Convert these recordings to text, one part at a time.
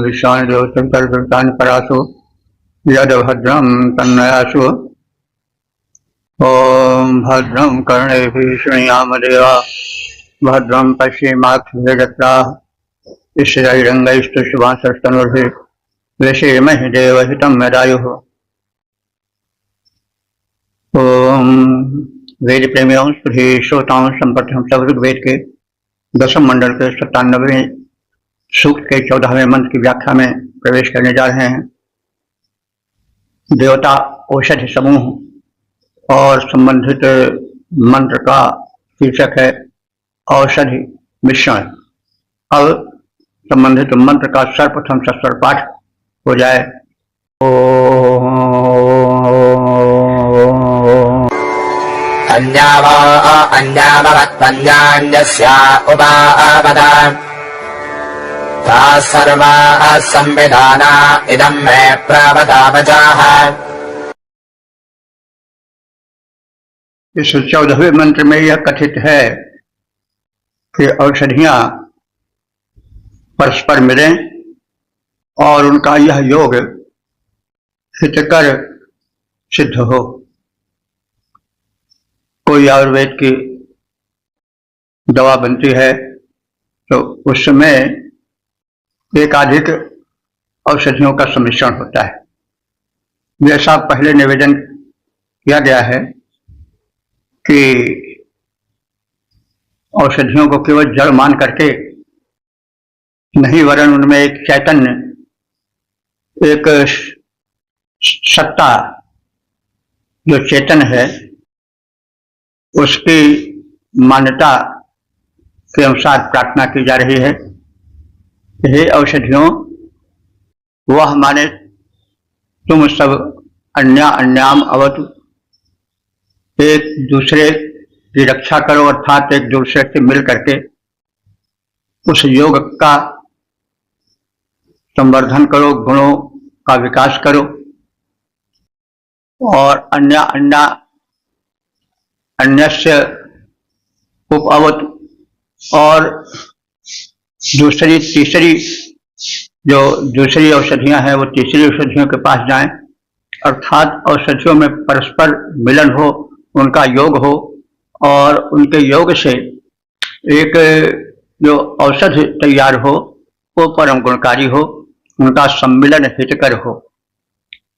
विश्वानि परासु यद्भद्रं तन्नयासु। ओम भद्रं कर्णेभिः शृणुयाम देवा भद्रं पश्येमाक्षभिर्यजत्राः स्थिरैरङ्गैस्तुष्टुवांसस्तनूभिः व्यसेमहि देवहितं यदायुः। ओम वेद प्रेमियों सभी श्रोताओं संपत्ति हम सब ऋग्वेद के दशम मंडल के 97वें सूक्त के 14वें मंत्र की व्याख्या में प्रवेश करने जा रहे हैं। देवता औषधि समूह और संबंधित मंत्र का शीर्षक है औषधि मिश्रण। अब संबंधित मंत्र का सर्वप्रथम सस्वर पाठ हो जाए। अन्यावत्पन्यान्यस्या उपावदा ताः सर्वाः संविधाना इदं मे प्रवदावचाः। इस 14वें मंत्र में यह कथित है कि औषधियां परस्पर मिलें और उनका यह योग हितकर सिद्ध हो। कोई आयुर्वेद की दवा बनती है तो उसमें एकाधिक औषधियों का सम्मिश्रण होता है। जैसा पहले निवेदन किया गया है कि औषधियों को केवल जड़ मान करके नहीं, वरन उनमें एक चैतन्य, एक सत्ता जो चेतन है उसकी मान्यता के अनुसार प्रार्थना की जा रही है। हे औषधियों, वह माने तुम सब अन्या अन्याम अवतु, एक दूसरे की रक्षा करो, अर्थात एक दूसरे से मिल करके उस योग का संवर्धन करो, गुणों का विकास करो। और अन्यस्य उपअवतु, और तीसरी जो दूसरी औषधियां हैं वो तीसरी औषधियों के पास जाएं, अर्थात औषधियों में परस्पर मिलन हो, उनका योग हो और उनके योग से एक जो औषधि तैयार हो वो परम गुणकारी हो, उनका सम्मिलन हितकर हो।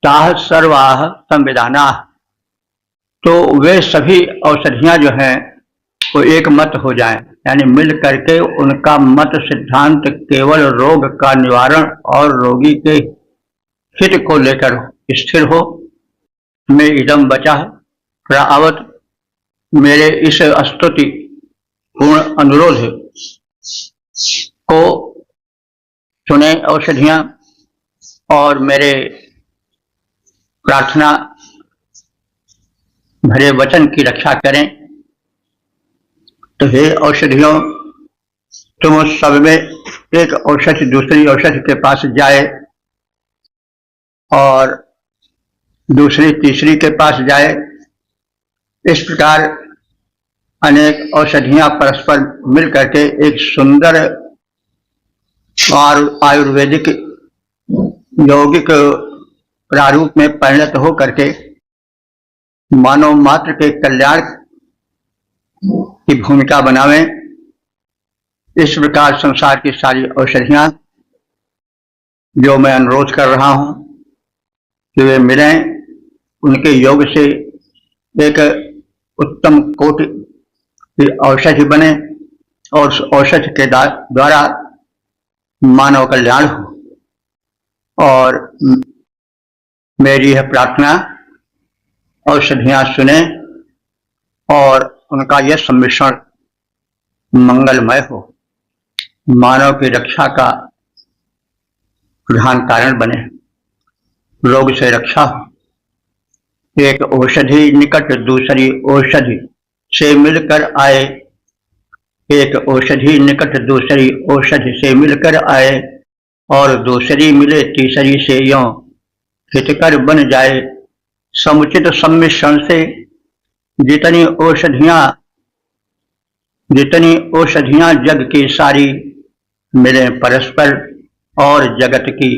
ताः सर्वाः संविधानाः, तो वे सभी औषधियां जो हैं वो एक मत हो जाएं, यानी मिल करके उनका मत सिद्धांत केवल रोग का निवारण और रोगी के हित को लेकर स्थिर हो। मैं इदम बचा प्रावत, मेरे इस स्तुति पूर्ण अनुरोध को सुने औषधियां और मेरे प्रार्थना भरे वचन की रक्षा करें। तो हे औषधियों, तुम सब में एक औषधि दूसरी औषधि के पास जाए और दूसरी तीसरी के पास जाए। इस प्रकार अनेक औषधियां परस्पर मिल करके एक सुंदर और आयुर्वेदिक यौगिक प्रारूप में परिणत हो करके मानव मात्र के कल्याण की भूमिका बनावें। इस प्रकार संसार की सारी औषधियां जो मैं अनुरोध कर रहा हूं कि वे मिलें, उनके योग से एक उत्तम कोटि की औषधि बने और उस औषधि के द्वारा मानव कल्याण हो। और मेरी यह प्रार्थना औषधियां सुने और उनका यह सम्मिश्रण मंगलमय हो, मानव की रक्षा का प्रधान कारण बने, रोग से रक्षा हो। एक औषधि निकट दूसरी औषधि से मिलकर आए, एक औषधि निकट दूसरी औषधि से मिलकर आए और दूसरी मिले तीसरी से यों हितकर बन जाए। समुचित सम्मिश्रण से जितनी औषधियां जग की सारी मिले परस्पर, और जगत की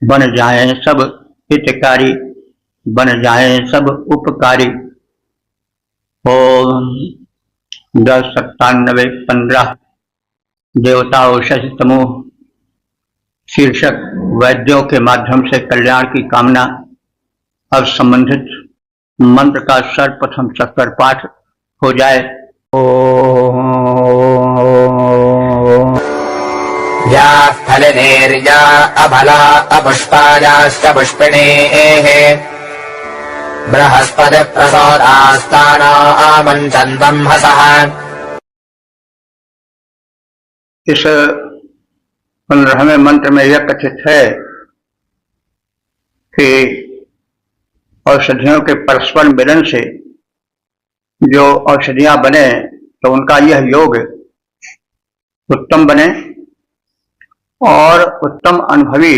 बन जाएं सब हितकारी, बन जाएं सब उपकारी। ओम 109715 देवता औषधि समूह शीर्षक वैद्यों के माध्यम से कल्याण की कामना। अब संबंधित मंत्र का सर्वप्रथम चक्कर पाठ हो जाए। या फलनेर्या अबला अपुष्पायाश्च पुष्पिणेः बृहस्पति प्रसोदास्ताना आमञ्चन्तं हसः। इस 15वें मंत्र में यह कथित है कि औषधियों के परस्पर मिलन से जो औषधियां बने तो उनका यह योग उत्तम बने और उत्तम अनुभवी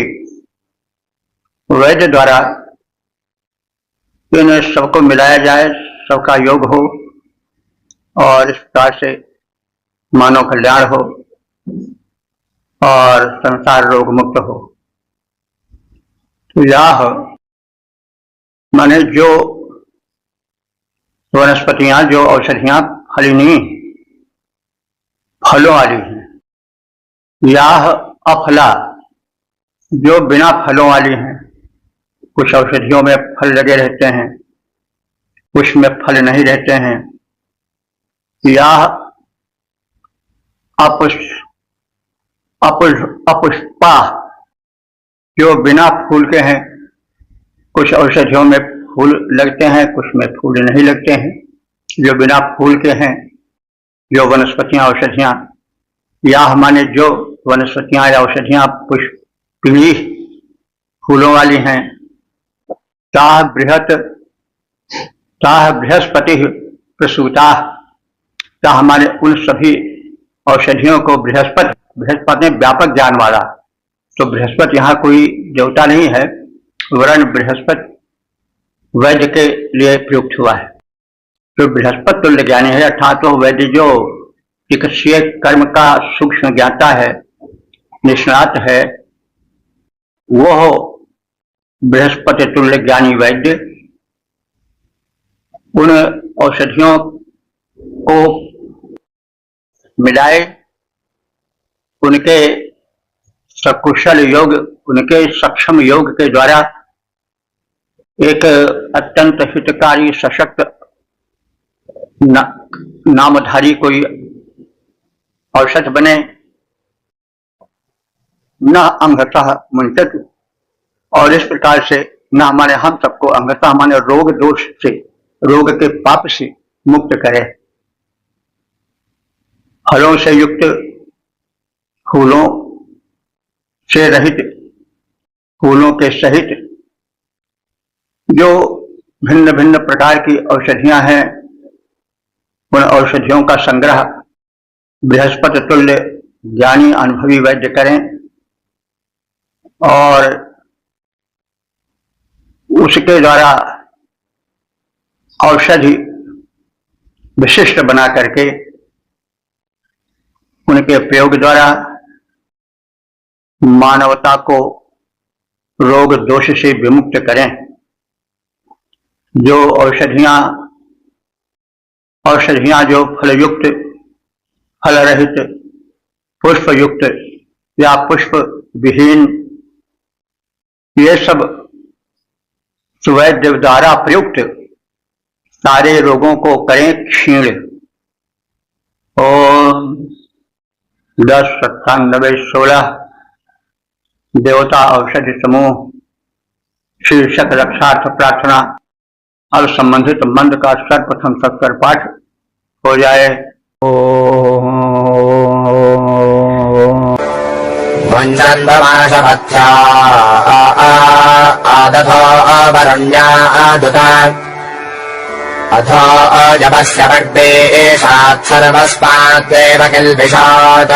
वैद्य द्वारा इन सबको मिलाया जाए, सबका योग हो और इस प्रकार से मानव कल्याण हो और संसार रोग मुक्त हो। तो यह माने जो वनस्पतियां, जो औषधियां फलिनी फलों वाली हैं, यह अफला जो बिना फलों वाली हैं। कुछ औषधियों में फल लगे रहते हैं, कुछ में फल नहीं रहते हैं। यह अपुष्पा जो बिना फूल के हैं। कुछ औषधियों में फूल लगते हैं, कुछ में फूल नहीं लगते हैं। जो बिना फूल के हैं, जो वनस्पतियां औषधियां, या माने जो वनस्पतियां या औषधियां पुष्पिणी फूलों वाली हैं। ताः बृहस्पति प्रसूता, ताः माने उन सभी औषधियों को बृहस्पति में व्यापक ज्ञान वाला। तो बृहस्पति यहाँ कोई देवता नहीं है, वरन बृहस्पति वैद्य के लिए प्रयुक्त हुआ है। तो बृहस्पति तुल्य ज्ञानी है, अर्थात वो वैद्य जो चिकित्सीय कर्म का सूक्ष्म ज्ञाता है, निष्णात है, वो बृहस्पति तुल्य ज्ञानी वैद्य उन औषधियों को मिलाए, उनके सकुशल योग, उनके सक्षम योग के द्वारा एक अत्यंत हितकारी सशक्त नामधारी कोई औषध बने। न अंगतः मुंचत, और इस प्रकार से न माने हम सबको अंगतः माने रोग दोष से, रोग के पाप से मुक्त करे। फलों से युक्त, फूलों से रहित, फूलों के सहित जो भिन्न भिन्न प्रकार की औषधियां हैं, उन औषधियों का संग्रह बृहस्पति तुल्य ज्ञानी अनुभवी वैद्य करें और उसके द्वारा औषधि विशिष्ट बना करके उनके प्रयोग द्वारा मानवता को रोग दोष से विमुक्त करें। जो औषधियां जो फलयुक्त, फल रहित, पुष्प युक्त या पुष्प विहीन, ये सब सुवैद्य द्वारा प्रयुक्त सारे रोगों को करें क्षीण। ओम 109716 देवता औषधि समूह शीर्षक रक्षार्थ प्रार्थना। अब संबंधित मंत्र का सर्वप्रथम सत्कर पाठ हो जाए। वंदन्धमाशपथ्या आदथो वरुण्या आदुता अथो जपस्य भक्ते एषात् सर्वस्मात्त्वेव किल्बिषात्।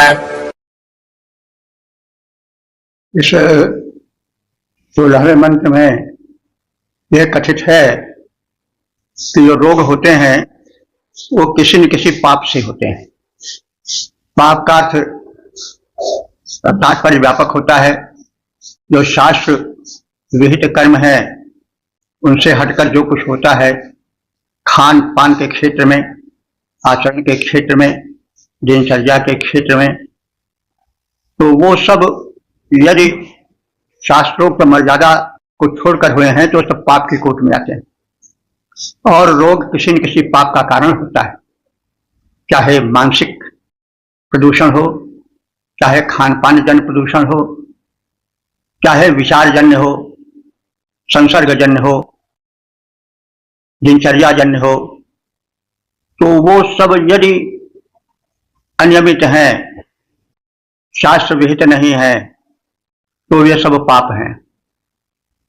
इस 16वें मंत्र में यह कथित है कि जो रोग होते हैं वो किसी न किसी पाप से होते हैं। पाप का अर्थ तात्पर्य व्यापक होता है। जो शास्त्र विहित कर्म है उनसे हटकर जो कुछ होता है खान पान के क्षेत्र में, आचरण के क्षेत्र में, दिनचर्या के क्षेत्र में, तो वो सब यदि शास्त्रोक्त मर्यादा को छोड़कर हुए हैं तो सब पाप की कोट में आते हैं। और रोग किसी न किसी पाप का कारण होता है, चाहे मानसिक प्रदूषण हो, चाहे खान पान जन्य प्रदूषण हो, चाहे विचार जन्य हो, संसर्ग जन्य हो, दिनचर्या जन्य हो, तो वो सब यदि अनियमित हैं, शास्त्र विहित नहीं है, तो ये सब पाप हैं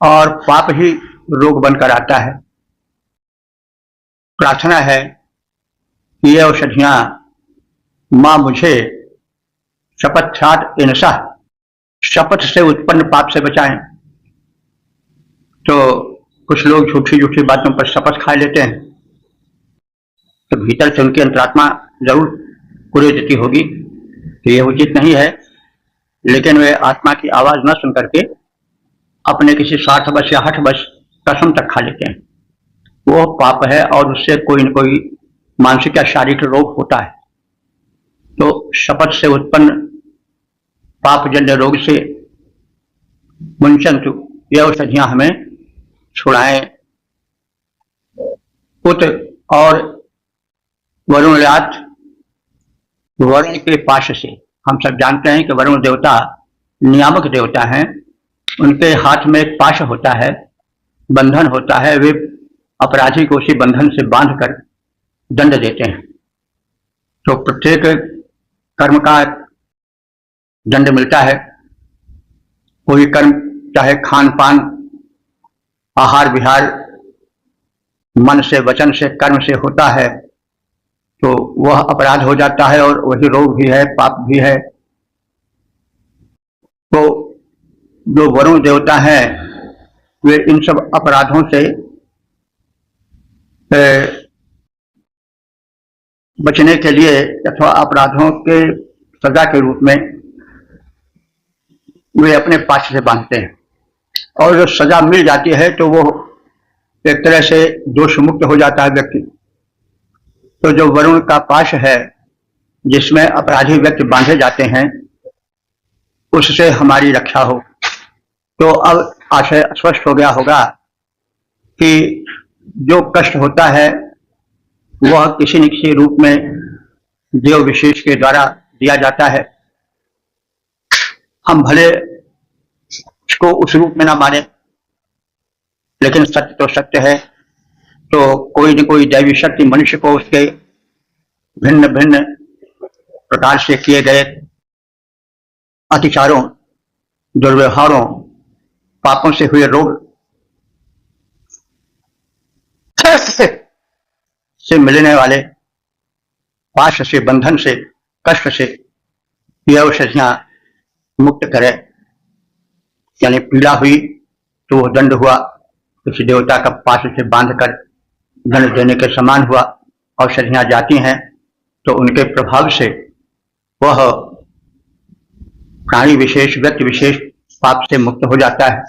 और पाप ही रोग बनकर आता है। प्रार्थना है कि ये औषधियां मां मुझे शपथात इनसा, शपथ से उत्पन्न पाप से बचाएं। तो कुछ लोग झूठी झूठी बातों पर शपथ खा लेते हैं, तो भीतर से उनकी अंतरात्मा जरूर कुरेदती होगी कि यह उचित नहीं है, लेकिन वे आत्मा की आवाज न सुन करके अपने किसी स्वार्थवश या हठवश कसम तक खा लेते हैं। वो पाप है और उससे कोई न कोई मानसिक या शारीरिक रोग होता है। तो शपथ से उत्पन्न पापजन्य रोग से मुंचन्तु, यह औषधियां हमें छुड़ाएं। उत और वरुणयात, वरुण के पाश से, हम सब जानते हैं कि वरुण देवता नियामक देवता हैं। उनके हाथ में एक पाश होता है, बंधन होता है, वे अपराधी को उसी बंधन से बांधकर दंड देते हैं। तो प्रत्येक कर्म का दंड मिलता है। कोई कर्म चाहे खान पान, आहार विहार, मन से, वचन से, कर्म से होता है तो वह अपराध हो जाता है और वही रोग भी है, पाप भी है। तो जो वरुण देवता हैं वे इन सब अपराधों से बचने के लिए अथवा अपराधों के सजा के रूप में वे अपने पाश से बांधते हैं। और जो सजा मिल जाती है तो वो एक तरह से दोष मुक्त हो जाता है व्यक्ति। तो जो वरुण का पाश है जिसमें अपराधी व्यक्ति बांधे जाते हैं, उससे हमारी रक्षा हो। तो अब आशय स्पष्ट हो गया होगा कि जो कष्ट होता है वह किसी न किसी रूप में देव विशेष के द्वारा दिया जाता है। हम भले उसको उस रूप में ना माने, लेकिन सत्य तो सत्य है। तो कोई न कोई दैवी शक्ति मनुष्य को उसके भिन्न भिन्न प्रकार से किए गए अतिचारों, दुर्व्यवहारों, पापों से हुए रोग से मिलने वाले पाश से, बंधन से, कष्ट से यह औषधियां मुक्त करे। यानी पीड़ा हुई तो वह दंड हुआ, किसी देवता का पाश से बांधकर दंड देने के समान हुआ। औषधियां जाती हैं तो उनके प्रभाव से वह प्राणी विशेष, व्यक्ति विशेष पाप से मुक्त हो जाता है,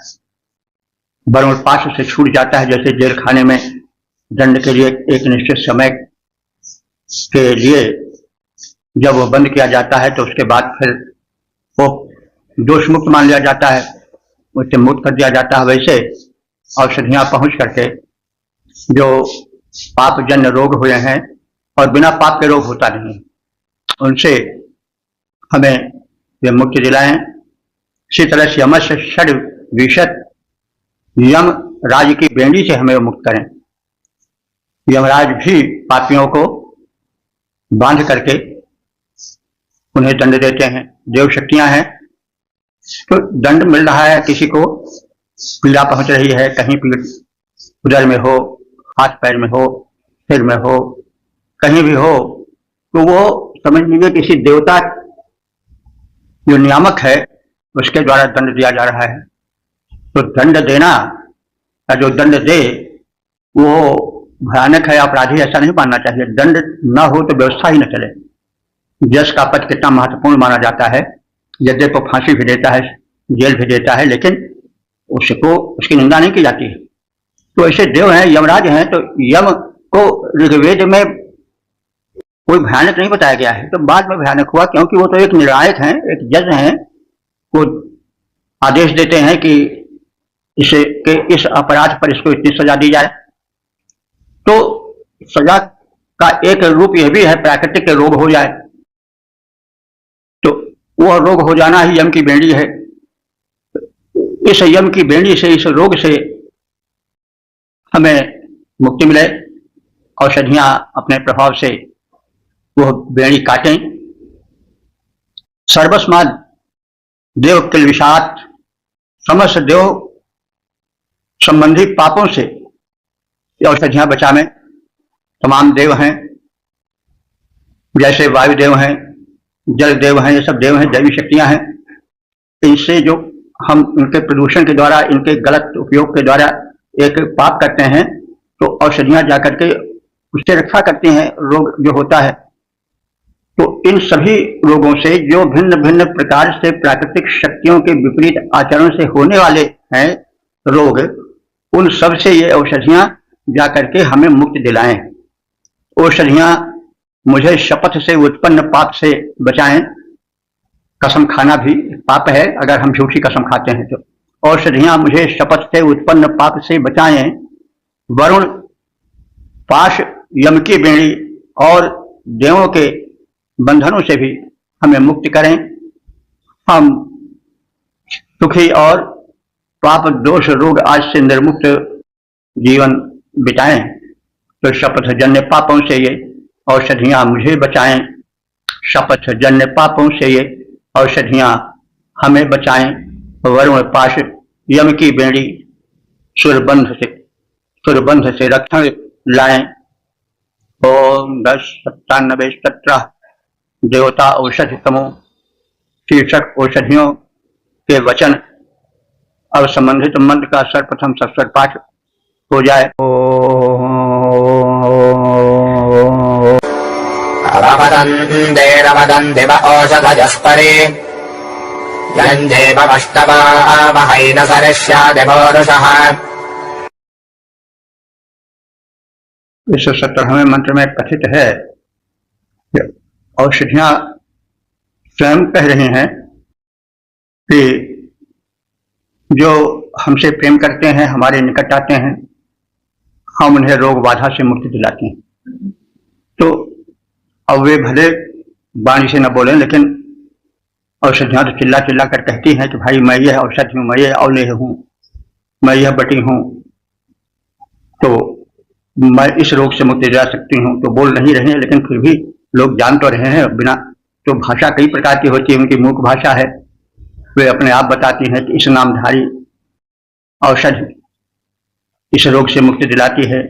वरुण पाश से छूट जाता है। जैसे जेल खाने में दंड के लिए एक निश्चित समय के लिए जब वो बंद किया जाता है तो उसके बाद फिर वो दोष मुक्त मान लिया जाता है, उससे मुक्त कर दिया जाता है। वैसे औषधियां पहुंच करके जो पापजन्य रोग हुए हैं, और बिना पाप के रोग होता नहीं, उनसे हमें ये मुक्ति दिलाएं। इसी तरह से यमस्य षड विशत, यम राज की बेंडी से हमें मुक्त करें। यमराज भी पापियों को बांध करके उन्हें दंड देते हैं। देव शक्तियां हैं, तो दंड मिल रहा है, किसी को पीड़ा पहुंच रही है, कहीं पीड़ उदर में हो, हाथ पैर में हो, सिर में हो, कहीं भी हो, तो वो समझ लीजिए किसी देवता जो नियामक है उसके द्वारा दंड दिया जा रहा है। तो दंड देना या जो दंड दे वो भयानक है, अपराधी ऐसा नहीं मानना चाहिए। दंड न हो तो व्यवस्था ही न चले। यश का पद कितना महत्वपूर्ण माना जाता है, यद्यपि वो फांसी भी देता है, जेल भी देता है, लेकिन उसको उसकी निंदा नहीं की जाती है। तो ऐसे देव हैं, यमराज हैं, तो यम को ऋग्वेद में कोई भयानक नहीं बताया गया है, तो बाद में भयानक हुआ, क्योंकि वो तो एक निर्णायक हैं, एक जज हैं। वो आदेश देते हैं कि इस अपराध पर इसको इतनी सजा दी जाए। तो सजा का एक रूप यह भी है, प्राकृतिक रोग हो जाए, तो वह रोग हो जाना ही यम की बेड़ी है। इस यम की बेड़ी से, इस रोग से हमें मुक्ति मिले, औषधियां अपने प्रभाव से वह बेड़ी काटें। सर्वस्माद देव किलविषात, समस्त देव संबंधी पापों से औषधियां बचावें। तमाम देव हैं, जैसे वायु देव हैं, जल देव हैं, ये सब देव हैं, दैवी शक्तियां हैं। इनसे जो हम इनके प्रदूषण के द्वारा, इनके गलत उपयोग के द्वारा एक पाप करते हैं, तो औषधियां जाकर के उससे रक्षा करती हैं, रोग जो होता है। तो इन सभी रोगों से, जो भिन्न भिन्न प्रकार से प्राकृतिक शक्तियों के विपरीत आचरण से होने वाले हैं रोग, उन सब से ये औषधियां जाकर के हमें मुक्ति दिलाएं। औषधियां मुझे शपथ से उत्पन्न पाप से बचाएं। कसम खाना भी पाप है, अगर हम झूठी कसम खाते हैं तो। औषधियां मुझे शपथ से उत्पन्न पाप से बचाएं। वरुण, पाश, यम की बेड़ी और देवों के बंधनों से भी हमें मुक्त करें। हम सुखी और पाप दोष रोग आज से निर्मुक्त जीवन बिताएं। तो शपथ जन्य पापों से ये औषधियां मुझे बचाएं। शपथ जन्य पापों से ये औषधियां हमें बचाएं। वरुण, पाश, यम की बेड़ी, सुरबंध से रक्षण लाएं। ओम 1097 देवता औषधि समूह शीर्षक औषधियों के वचन। अब संबंधित मंत्र का सर्वप्रथम सस्वर पाठ हो जाए। रमदन् देव औषधजस्परे यञ्जेवमष्टवावहै न सरिष्यादिभोरुषः। इस 17वें मंत्र में कथित है कि औषधियां स्वयं कह रही हैं कि जो हमसे प्रेम करते हैं, हमारे निकट आते हैं, हम उन्हें रोग बाधा से मुक्ति दिलाते हैं। तो अब वे भले वाणी से न बोलें, लेकिन औषधियां तो चिल्ला चिल्ला कर कहती हैं कि भाई मैं यह औषधि हूँ, मैं यह औलेह हूँ, मैं यह बटी हूँ, तो मैं इस रोग से मुक्ति दिला सकती हूँ। तो बोल नहीं रहे हैं, लेकिन फिर भी लोग जान तो रहे हैं बिना। तो भाषा कई प्रकार की होती है, उनकी मूक भाषा है। वे अपने आप बताती हैं कि इस नामधारी औषधि इस रोग से मुक्ति दिलाती है।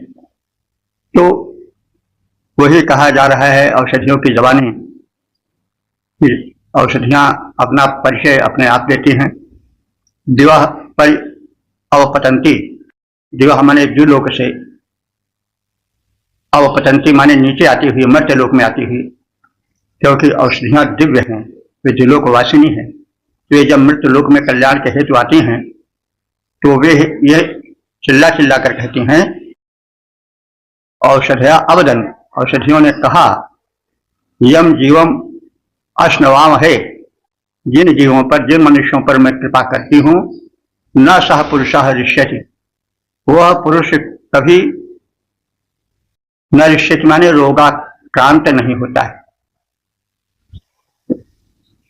तो वही कहा जा रहा है औषधियों की जबानी। औषधियां अपना परिचय अपने आप देती हैं। दिवा पर अवपतंती, दिवा माने द्युलोक से, अवपतंती माने नीचे आती हुई, मर्त्य लोक में आती हुई, क्योंकि औषधियां दिव्य हैं, वे द्युलोक वासिनी हैं। वे जब मृत्यु लोक में कल्याण के हेतु आती हैं, तो वे ये चिल्ला चिल्ला कर कहती हैं, औषधया अवदन, औषधियों ने कहा, यम जीवम अश्नवाम है, जिन जीवों पर, जिन मनुष्यों पर मैं कृपा करती हूँ, न सह पुरुषः ऋष्यति, वह पुरुष कभी न ऋष्यति माने रोगाक्रांत नहीं होता है।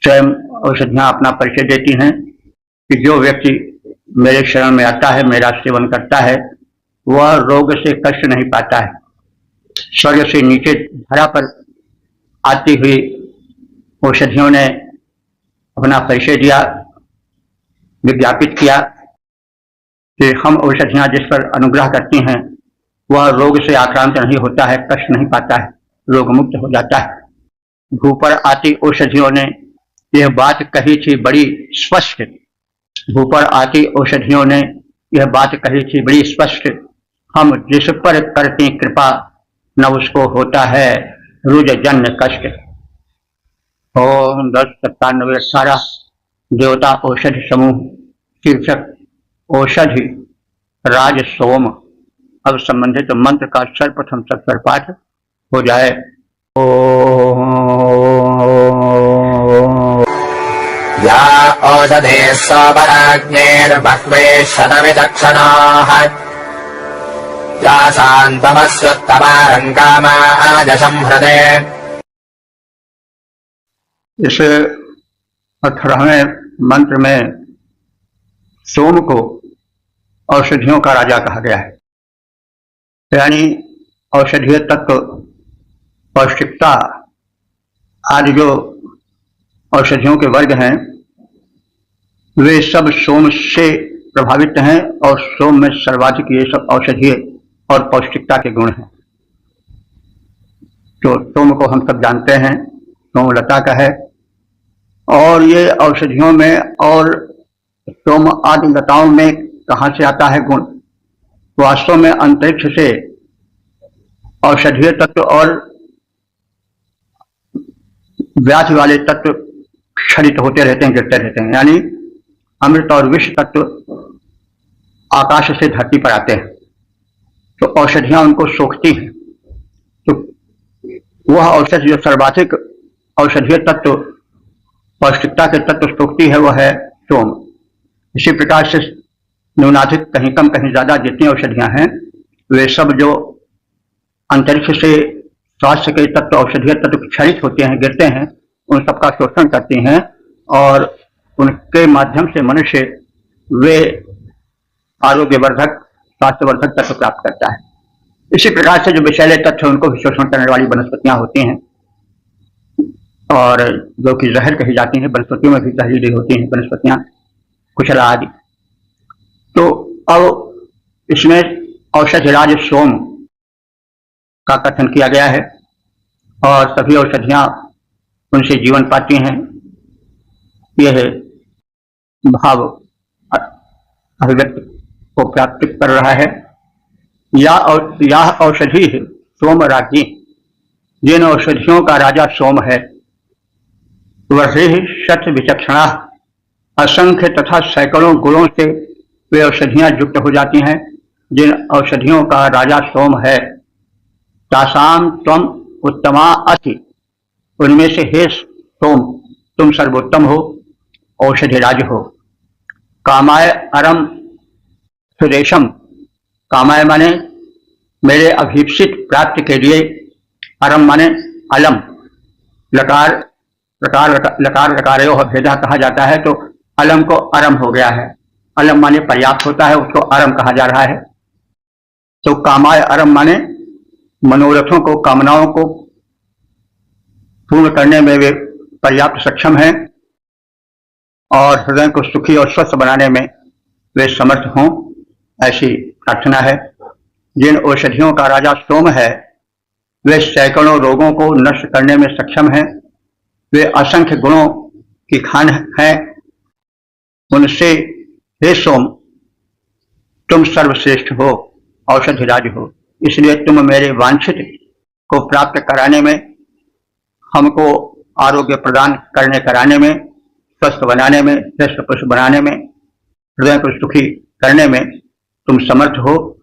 स्वयं औषधियां अपना परिचय देती हैं कि जो व्यक्ति मेरे शरण में आता है, मेरा सेवन करता है, वह रोग से कष्ट नहीं पाता है। स्वर्ग से नीचे धरा पर आती हुई औषधियों ने अपना परिचय दिया, विज्ञापित किया कि हम औषधियां जिस पर अनुग्रह करती हैं, वह रोग से आक्रांत नहीं होता है, कष्ट नहीं पाता है, रोग मुक्त हो जाता है। भू पर आती औषधियों ने यह बात कही थी बड़ी स्पष्ट, भू पर आती औषधियों ने यह बात कही थी बड़ी स्पष्ट, हम जिस पर करते कृपा न उसको होता है रुज जन्य कष्ट। ओम 1097 18 देवता औषधि समूह शीर्षक औषधि राज सोम। अब संबंधित मंत्र का सर्वप्रथम सत्वर पाठ हो जाए। ओम या ओषधे सोमराज्ञैर्भक्मे शतविचक्षणाः यासान्तमस्युत्तमारं कामाजशं हृदे। इस 18वें मंत्र में सोम को औषधियों का राजा कहा गया है, यानी औषधीय तत्व, पौष्टिकता आदि जो औषधियों के वर्ग हैं वे सब सोम से प्रभावित हैं और सोम में सर्वाधिक ये सब औषधीय और पौष्टिकता के गुण हैं। तो सोम को हम सब जानते हैं, सोमलता का है, और ये औषधियों में और सोम आदि लताओं में कहाँ से आता है गुण? वास्तव में अंतरिक्ष से औषधीय तत्व और व्याधि वाले तत्व क्षरित होते रहते हैं, गिरते रहते हैं, यानी अमृत और विष तत्व आकाश से धरती पर आते हैं, तो औषधियां उनको सोखती हैं। तो वह औषधि जो सर्वाधिक औषधीय तत्व, पौष्टिकता के तत्व सोखती है वह है सोम। इसी प्रकार से न्यूनाधिक कहीं कम कहीं ज्यादा जितनी औषधियां हैं वे सब जो अंतरिक्ष से स्वास्थ्य के तत्व, औषधीय तत्व क्षरित होते हैं, गिरते हैं, उन सबका शोषण करती हैं और उनके माध्यम से मनुष्य वे आरोग्यवर्धक, स्वास्थ्यवर्धक तत्व प्राप्त करता है। इसी प्रकार से जो विषैले तत्व उनको भी शोषण करने वाली वनस्पतियां होती हैं और जो कि जहर कही जाती हैं, वनस्पतियों में भी जहरीली होती हैं वनस्पतियां, कुशला आदि। तो अब इसमें औषधिराज सोम का कथन किया गया है और सभी औषधियां उनसे जीवन पाती हैं, यह भाव अभिव्यक्ति को प्राप्त कर रहा है। यह औषधि है सोम राज्ञी, जिन औषधियों का राजा सोम है, वही शत विचक्षणा, असंख्य तथा सैकड़ों गुणों से वे औषधियां युक्त हो जाती हैं। जिन औषधियों का राजा सोम है, तासाम त्वम उत्तमा अति, उनमें से हे सोम तुम सर्वोत्तम हो, औषधिराज हो। कामाय अरम सुरेशम, कामाय माने मेरे अभीप्सित प्राप्ति के लिए, अरम माने अलम, लकार लकार लकार लकारयोः भेदा कहा जाता है, तो अलम को अरम हो गया है। अलम माने पर्याप्त होता है, उसको अरम कहा जा रहा है। तो कामाय अरम माने मनोरथों को, कामनाओं को पूर्ण करने में वे पर्याप्त सक्षम हैं और हृदय को सुखी और स्वस्थ बनाने में वे समर्थ हों, ऐसी प्रार्थना है। जिन औषधियों का राजा सोम है वे सैकड़ों रोगों को नष्ट करने में सक्षम हैं, वे असंख्य गुणों की खान हैं। उनसे हे सोम तुम सर्वश्रेष्ठ हो, औषधिराज हो, इसलिए तुम मेरे वांछित को प्राप्त कराने में, हमको आरोग्य प्रदान करने कराने में, स्वस्थ बनाने में, श्रेष्ठ पुरुष बनाने में, हृदय को सुखी करने में तुम समर्थ हो।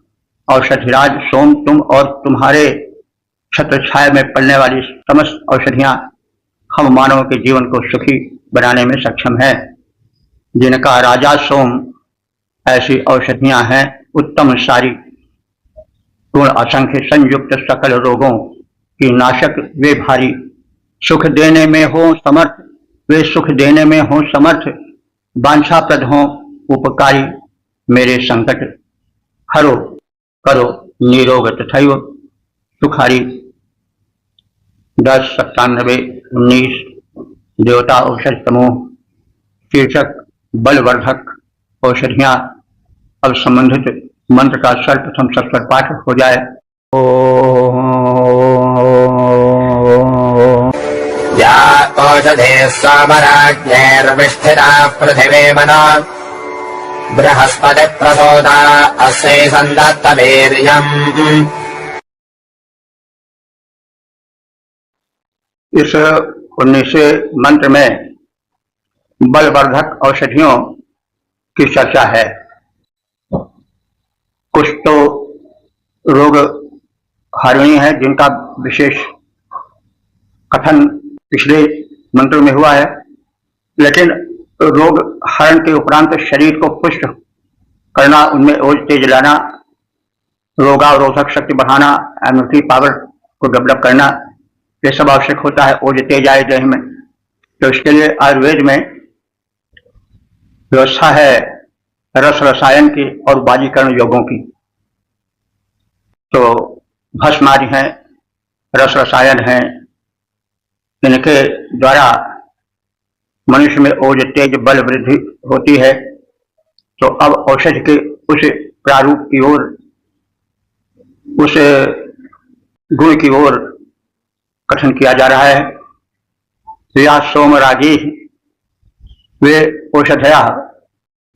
औषधिराज सोम तुम और तुम्हारे छत्र छाया में पड़ने वाली समस्त औषधियां हम मानव के जीवन को सुखी बनाने में सक्षम है। जिनका राजा सोम, ऐसी औषधियां हैं उत्तम सारी, गुण असंख्य, संयुक्त सकल रोगों की नाशक, वे भारी, सुख देने में हो समर्थ, वे सुख देने में हो समर्थ, वांछाप्रद हो उपकारी, मेरे संकट हरो करो निरोग तथैव सुखारी। 1097-19 देवता औषध समूह शीर्षक बलवर्धक औषधियां। अब संबंधित मंत्र का सर्वप्रथम सत्वर पाठ हो जाए। या ओषधे सोमराज्ञैर्विष्ठिता पृथिवी मनो बृहस्पति प्रसोदा अस्यै सन्दत्तवीर्यम्। इस 19वें मंत्र में बलवर्धक औषधियों की चर्चा है। कुछ तो रोग हारिणी है जिनका विशेष कथन पिछले मंत्र में हुआ है, लेकिन रोग हरण के उपरांत शरीर को पुष्ट करना, उनमें ओज तेज लाना, रोगावरोधक शक्ति बढ़ाना, इम्यूनिटी पावर को डेवलप करना, ये सब आवश्यक होता है ओज तेज आए देह में। तो इसके लिए आयुर्वेद में व्यवस्था है रस रसायन की और बाजीकरण योगों की। तो भस्म आदि हैं, रस रसायन हैं, इनके द्वारा मनुष्य में ओज तेज बल वृद्धि होती है। तो अब औषधि के उस प्रारूप की ओर, उस गुण की ओर कथन किया जा रहा है। या सोमराजी वे औषधया,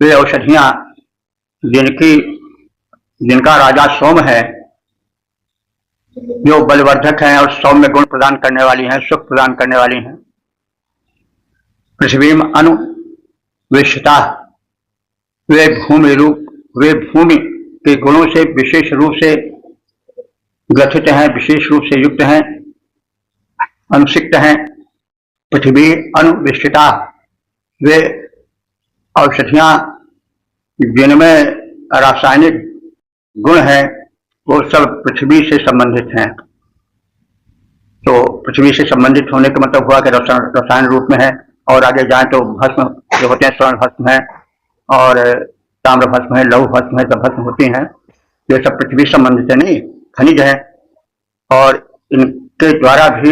वे औषधियां जिनका राजा सोम है, जो बलवर्धक हैं और सौम्य गुण प्रदान करने वाली हैं, सुख प्रदान करने वाली हैं। पृथ्वी में अनु विश्वता, वे भूमि रूप, वे भूमि के गुणों से विशेष रूप से ग्रथित हैं, विशेष रूप से युक्त हैं, अनुसिक्त हैं। पृथ्वी अनुविष्टिता, वे औषधियां जिनमें रासायनिक गुण हैं, वो सब पृथ्वी से संबंधित हैं। तो पृथ्वी से संबंधित होने का मतलब हुआ कि रसायन रूप में है। और आगे जाए तो भस्म जो होते हैं, स्वर्ण भस्म है और ताम्र भस्म है, लौह भस्म है, सब भस्म होती हैं। ये सब पृथ्वी संबंधित है, नहीं खनिज है। और इनके द्वारा भी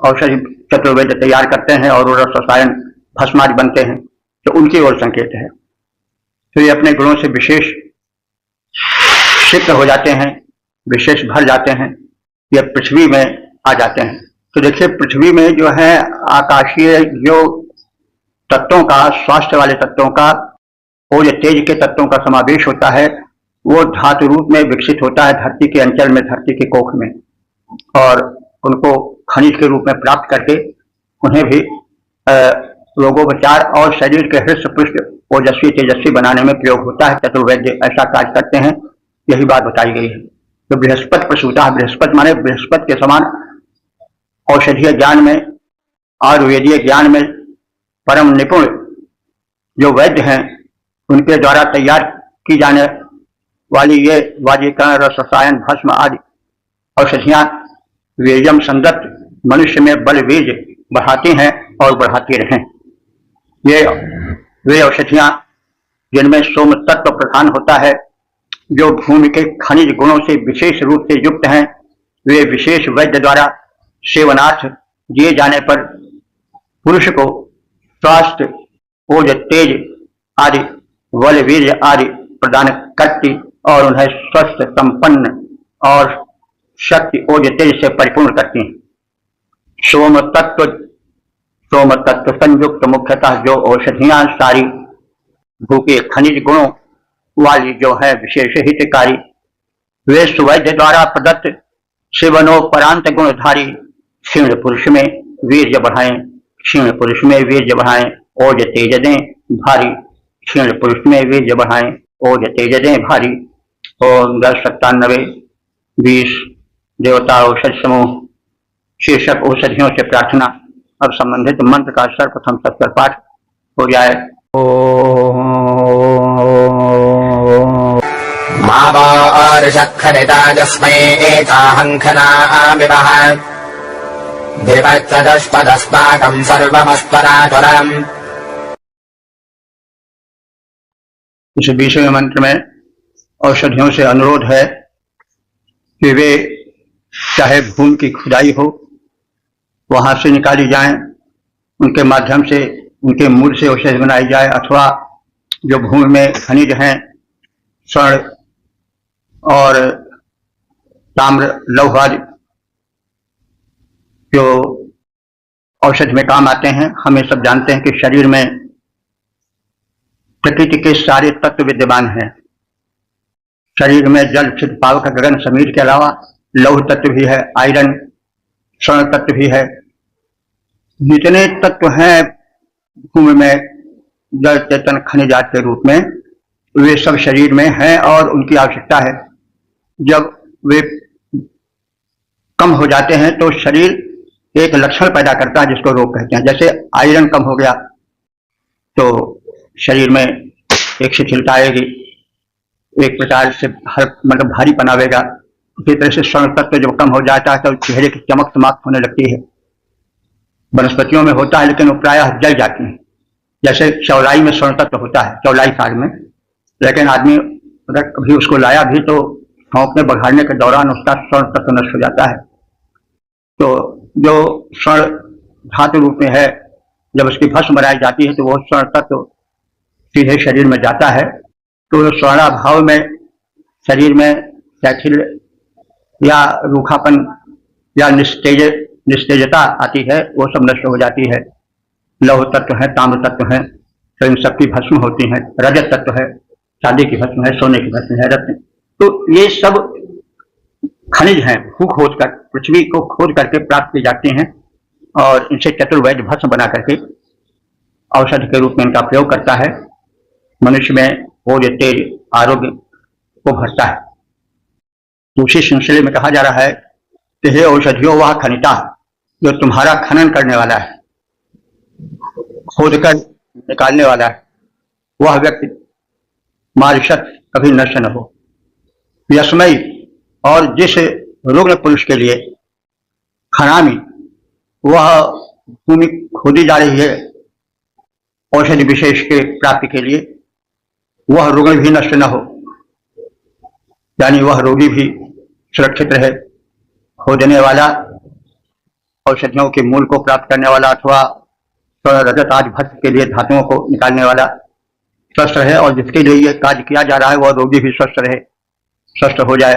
औषधि चतुर्वेद तैयार करते हैं और रस रसायन भस्म आदि बनते हैं, तो उनकी ओर संकेत है। तो ये अपने गुणों से विशेष सिद्ध हो जाते हैं, विशेष भर जाते हैं, ये पृथ्वी में आ जाते हैं। तो देखिए, पृथ्वी में जो है आकाशीय जो तत्वों का, स्वास्थ्य वाले तत्वों का, ओज तेज के तत्वों का समावेश होता है, वो धातु रूप में विकसित होता है धरती के अंचल में, धरती के कोख में, और उनको खनिज के रूप में प्राप्त करके उन्हें भी रोगोपचार और शरीर के हृष्ट पुष्ट ओजस्वी तेजस्वी बनाने में प्रयोग होता है। चतुर्वेद्य ऐसा कार्य करते हैं, यही बात बताई गई है। तो बृहस्पति प्रसूता, बृहस्पति माने बृहस्पति के समान औषधीय ज्ञान में, आयुर्वेदीय ज्ञान में परम निपुण जो वैद्य हैं, उनके द्वारा तैयार की जाने वाली ये वाजीकरण, रस रसायन, भस्म आदि औषधियां वीर्यम संदत्त, मनुष्य में बल बीज बढ़ाती हैं और बढ़ाती रहें। ये वे औषधियां जिनमें सोम तत्व प्रधान होता है, जो भूमि के खनिज गुणों से विशेष रूप से युक्त हैं, वे विशेष वैद्य द्वारा सेवनार्थ दिए जाने पर पुरुष को स्वास्थ्य, ओज तेज आदि, बल वीर्य आदि प्रदान करती और उन्हें स्वस्थ, संपन्न और शक्ति, ओज तेज से परिपूर्ण करती हैं। सोम तत्व संयुक्त मुख्यतः जो औषधियां सारी भू के खनिज गुणों वाली जो है विशेष हितकारी, वे सुवैद्य द्वारा प्रदत्त सेवनोपरांत गुणधारी क्षीण पुरुष में वीर्य बढ़ाएं, क्षीण पुरुष में वीर्य बढ़ाएं, ओज तेज दें भारी, क्षीण पुरुष में वीर्य बढ़ाएं, ओज तेज दें भारी। ओम 1097-20 देवता औषध समूह शीर्षक औषधियों से प्रार्थना। अब संबंधित मंत्र का सर्वप्रथम सत्तर पाठ हो जाए। मावार्षखनिताजस्मै एकाहङ्खनामिवः धिपत्सदस्पदस्माकम् सर्वमस्परातुरम्। इस 20वें मंत्र में औषधियों से अनुरोध है कि वे चाहे भूमि की खुदाई हो, वहां से निकाली जाएं, उनके माध्यम से, उनके मूल से औषधि बनाई जाए, अथवा जो भूमि में खनिज हैं, स्वर्ण और ताम्र, लौह आदि जो औषधि में काम आते हैं। हमें सब जानते हैं कि शरीर में प्रकृति के सारे तत्व विद्यमान हैं। शरीर में जल, छिद, पावक, गगन, समीर के अलावा लौह तत्व भी है, आयरन, स्वर्ण तत्व भी है। जितने तत्व हैं भूमि में, जड़ चेतन खनिजात के रूप में वे सब शरीर में हैं और उनकी आवश्यकता है। जब वे कम हो जाते हैं तो शरीर एक लक्षण पैदा करता है जिसको रोग कहते हैं। जैसे आयरन कम हो गया तो शरीर में एक शिथिलता आएगी, एक प्रकार से मतलब भारी पनावेगा। उसी तरह से स्वर्ण तत्व जब कम हो जाता है तो चेहरे की चमक समाप्त होने लगती है। वनस्पतियों में होता है लेकिन वो प्रायः जल जाती हैं। जैसे चौलाई में स्वर्ण तत्व होता है, चौलाई साग में, लेकिन आदमी अगर कभी उसको लाया भी तो ठोंकने बघाड़ने के दौरान उसका स्वर्ण तत्व नष्ट हो जाता है। तो जो स्वर्ण धातु रूप में है, जब उसकी भस्म बनाई जाती है तो वो स्वर्ण तत्व सीधे शरीर में जाता है। तो स्वर्णाभाव में शरीर में शैथिल्य या रूखापन या निस्तेजता आती है, वो सब नष्ट हो जाती है। लौह तत्व है, ताम्र तत्व है, तो इन सबकी भस्म होती है। रजत तत्व है, चांदी की भस्म है, सोने की भस्म है, रत्न। तो ये सब खनिज हैं, भू खोद कर पृथ्वी को खोद करके प्राप्त किए जाते हैं और इनसे चतुर्वैध भस्म बना करके औषधि के रूप में इनका प्रयोग करता है। मनुष्य में ओज, तेज, आरोग्य को भरता है। दूसरे सिलसिले में कहा जा रहा है कि हे औषधियों, वह खनिता जो तुम्हारा खनन करने वाला है, खोद कर निकालने वाला है, वह व्यक्ति मारिशत कभी नष्ट न हो। यस्मई, और जिस रुग्ण पुरुष के लिए खनामी, वह भूमि खोदी जा रही है औषधि विशेष के प्राप्ति के लिए, वह रुग्ण भी नष्ट न हो, यानी वह रोगी भी सुरक्षित रहे। खोदने वाला, औषधियों के मूल को प्राप्त करने वाला अथवा रजत आदि भस्म के लिए धातुओं को निकालने वाला स्वस्थ रहे, और जिसके लिए यह कार्य किया जा रहा है वह रोगी भी स्वस्थ रहे, स्वस्थ हो जाए।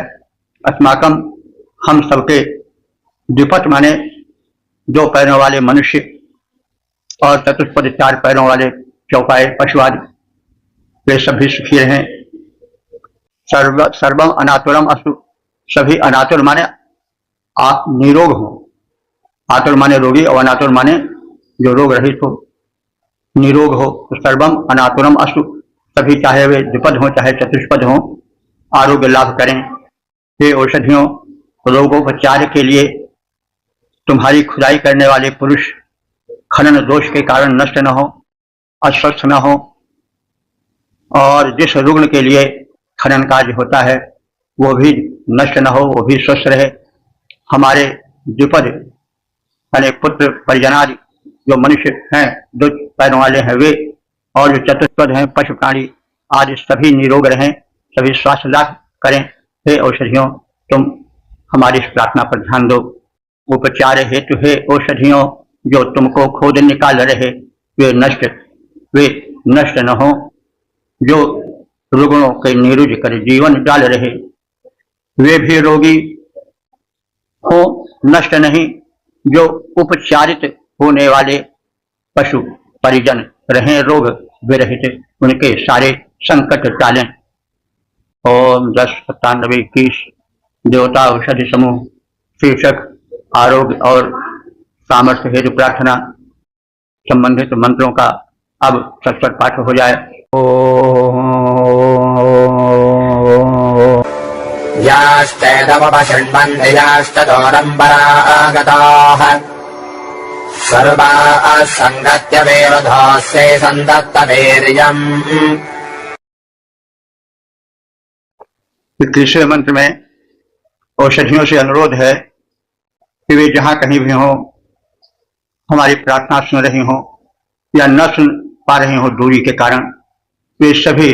अस्माकम, हम सबके, द्विपद माने दो पैरों वाले मनुष्य और चतुष्पद चार पैरों वाले चौपाए पशु आदि, वे सभी सुखी रहें। सर्वम अनातुरम अस्तु, सभी अनातुर माने आप निरोग हो, आतुर माने रोगी और अनातुर माने जो रोग रहित हो, निरोग हो। तो सर्वम अनातुरम अस्तु, सभी चाहे वे द्विपद हो चाहे चतुष्पद हो, आरोग्य लाभ करें। ये औषधियों रोगोपचार के लिए तुम्हारी खुदाई करने वाले पुरुष खनन दोष के कारण नष्ट न हो, अस्वस्थ न हो, और जिस रुग्ण के लिए खनन कार्य होता है वो भी नष्ट न हो, वो भी स्वस्थ रहे। हमारे द्विपद यानी पुत्र परिजनादि जो मनुष्य हैं, दो पैरों वाले हैं वे, और जो चतुष्पद हैं पशु प्राणी आदि, सभी निरोग रहें, सभी स्वास्थ्य लाभ करें। हे औषधियों, तुम हमारी इस प्रार्थना पर ध्यान दो। उपचार हेतु हे औषधियों, जो तुमको खोद निकाल रहे वे नष्ट न हो, जो रुग्णों के निरुज कर जीवन डाल रहे वे भी रोगी हो, नष्ट नहीं, जो उपचारित होने वाले पशु परिजन रहें रोग विरहित, उनके सारे संकट टालें। ओम 10-97-21 देवता औषधि समूह शीर्षक आरोग्य और सामर्थ्य हेतु प्रार्थना। संबंधित मंत्रों का अब सत्सत पाठ हो जाए। याश्चैदमुपशृण्वन्ति याश्चदोरम्बरागताः सर्वाः सङ्गत्य वेरुधास्ते सन्दत्तवीर्यम्। तीसरे मंत्र में औषधियों से अनुरोध है कि वे जहां कहीं भी हों, हमारी प्रार्थना सुन रही हों या न सुन पा रही हों दूरी के कारण, वे सभी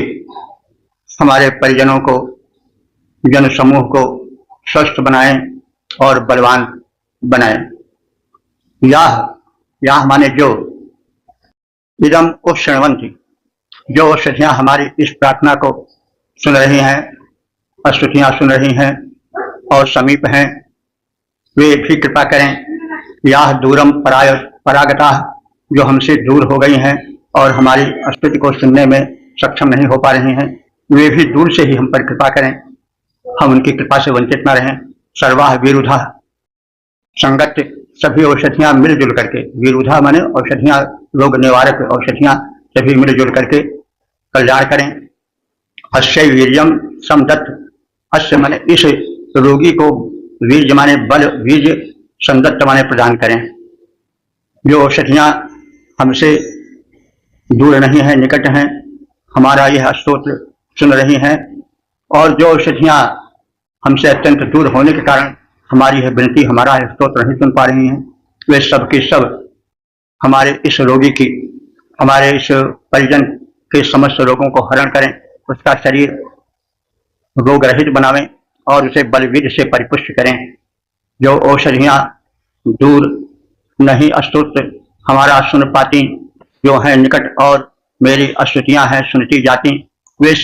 हमारे परिजनों को, जन समूह को स्वस्थ बनाएं और बलवान बनाएं। याह माने जो, इदम उपशृण्वन्ति, जो औषधियां हमारी इस प्रार्थना को सुन रही हैं, स्तुतियां सुन रही हैं और समीप हैं, वे भी कृपा करें। याह दूरम परागता, जो हमसे दूर हो गई हैं और हमारी स्तुति को सुनने में सक्षम नहीं हो पा रही हैं, वे भी दूर से ही हम पर कृपा करें, हम उनकी कृपा से वंचित न रहें। सर्वाह विरुद्धा संगत, सभी औषधियां मिलजुल करके, विरुद्धा माने औषधियां रोग निवारक औषधियां सभी मिलजुल करके कल्याण करें। अस्य वीर्यम समदत्त, अस्य माने इस रोगी को वीर्य माने बल, वीर्य समदत्त माने प्रदान करें। जो औषधियाँ हमसे दूर नहीं है, निकट हैं, हमारा यह स्तोत्र सुन रही हैं, और जो औषधियाँ हमसे अत्यंत दूर होने के कारण हमारी यह विनती, हमारा यह स्तोत्र नहीं सुन पा रही हैं, वे सब की सब हमारे इस रोगी की, हमारे इस परिजन के समस्त रोगों को हरण करें, उसका शरीर रोग रहित बनावें और उसे बलवीर से परिपुष्ट करें। जो औषधियाँ दूर नहीं स्तोत्र हमारा सुन पाती, जो हैं निकट और मेरी स्तुतियाँ हैं सुनती जाती, वे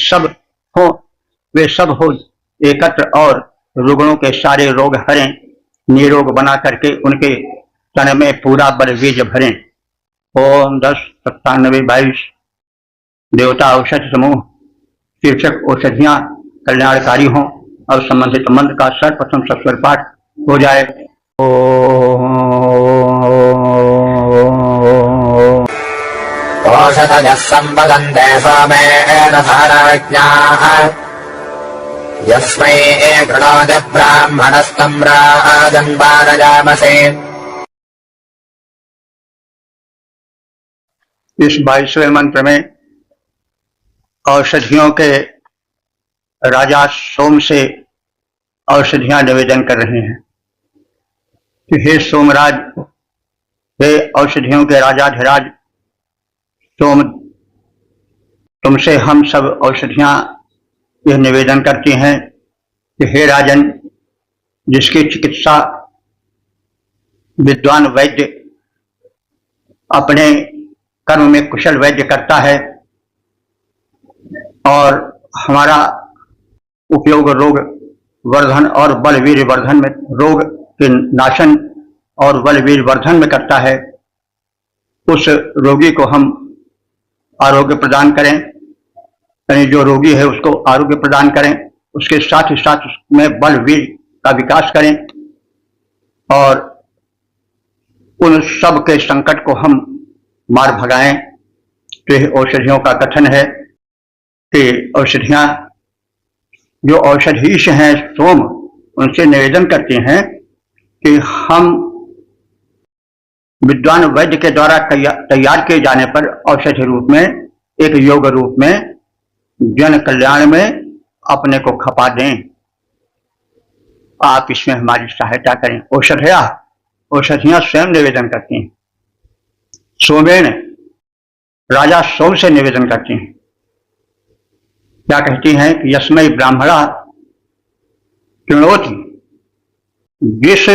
सब हो एकत्र और रुग्णों के सारे रोग हरें, निरोग बना करके उनके तन में पूरा बलबीज भरें। ओम 10, 97, 22 देवता औषध समूह शीर्षक औषधियाँ कल्याणकारी हों और संबंधित मंत्र का सर्वप्रथम सस्वर पाठ हो जाए। औषधयः सम्पदन्ते सोमेन साराज्ञाः यस्मै कृणोति ब्राह्मणस्तं राजन् वारयामसे। इस 22वें मंत्र में औषधियों के राजा सोम से औषधियां निवेदन कर रहे हैं कि हे सोमराज, हे औषधियों के राजाधिराज सोम, तुमसे हम सब औषधियां यह निवेदन करती हैं कि हे राजन, जिसकी चिकित्सा विद्वान वैद्य अपने कर्म में कुशल वैद्य करता है और हमारा उपयोग रोग वर्धन और बलवीर वर्धन में, रोग के नाशन और बलवीर वर्धन में करता है, उस रोगी को हम आरोग्य प्रदान करें, यानी जो रोगी है उसको आरोग्य प्रदान करें, उसके साथ ही साथ उसमें बलवीर का विकास करें और उन सब के संकट को हम मार भगाएं। तो यह औषधियों का कथन है कि औषधियां, जो औषधीश हैं सोम, उनसे निवेदन करते हैं कि हम विद्वान वैद्य के द्वारा तैयार किए जाने पर औषधि रूप में, एक योग रूप में जन कल्याण में अपने को खपा दें। आप इसमें हमारी सहायता करें। औषधियां स्वयं निवेदन करती हैं, सोमेन राजा सोम से निवेदन करती हैं। क्या कहती हैं कि यस्मै ब्राह्मणा कृणोति, जिस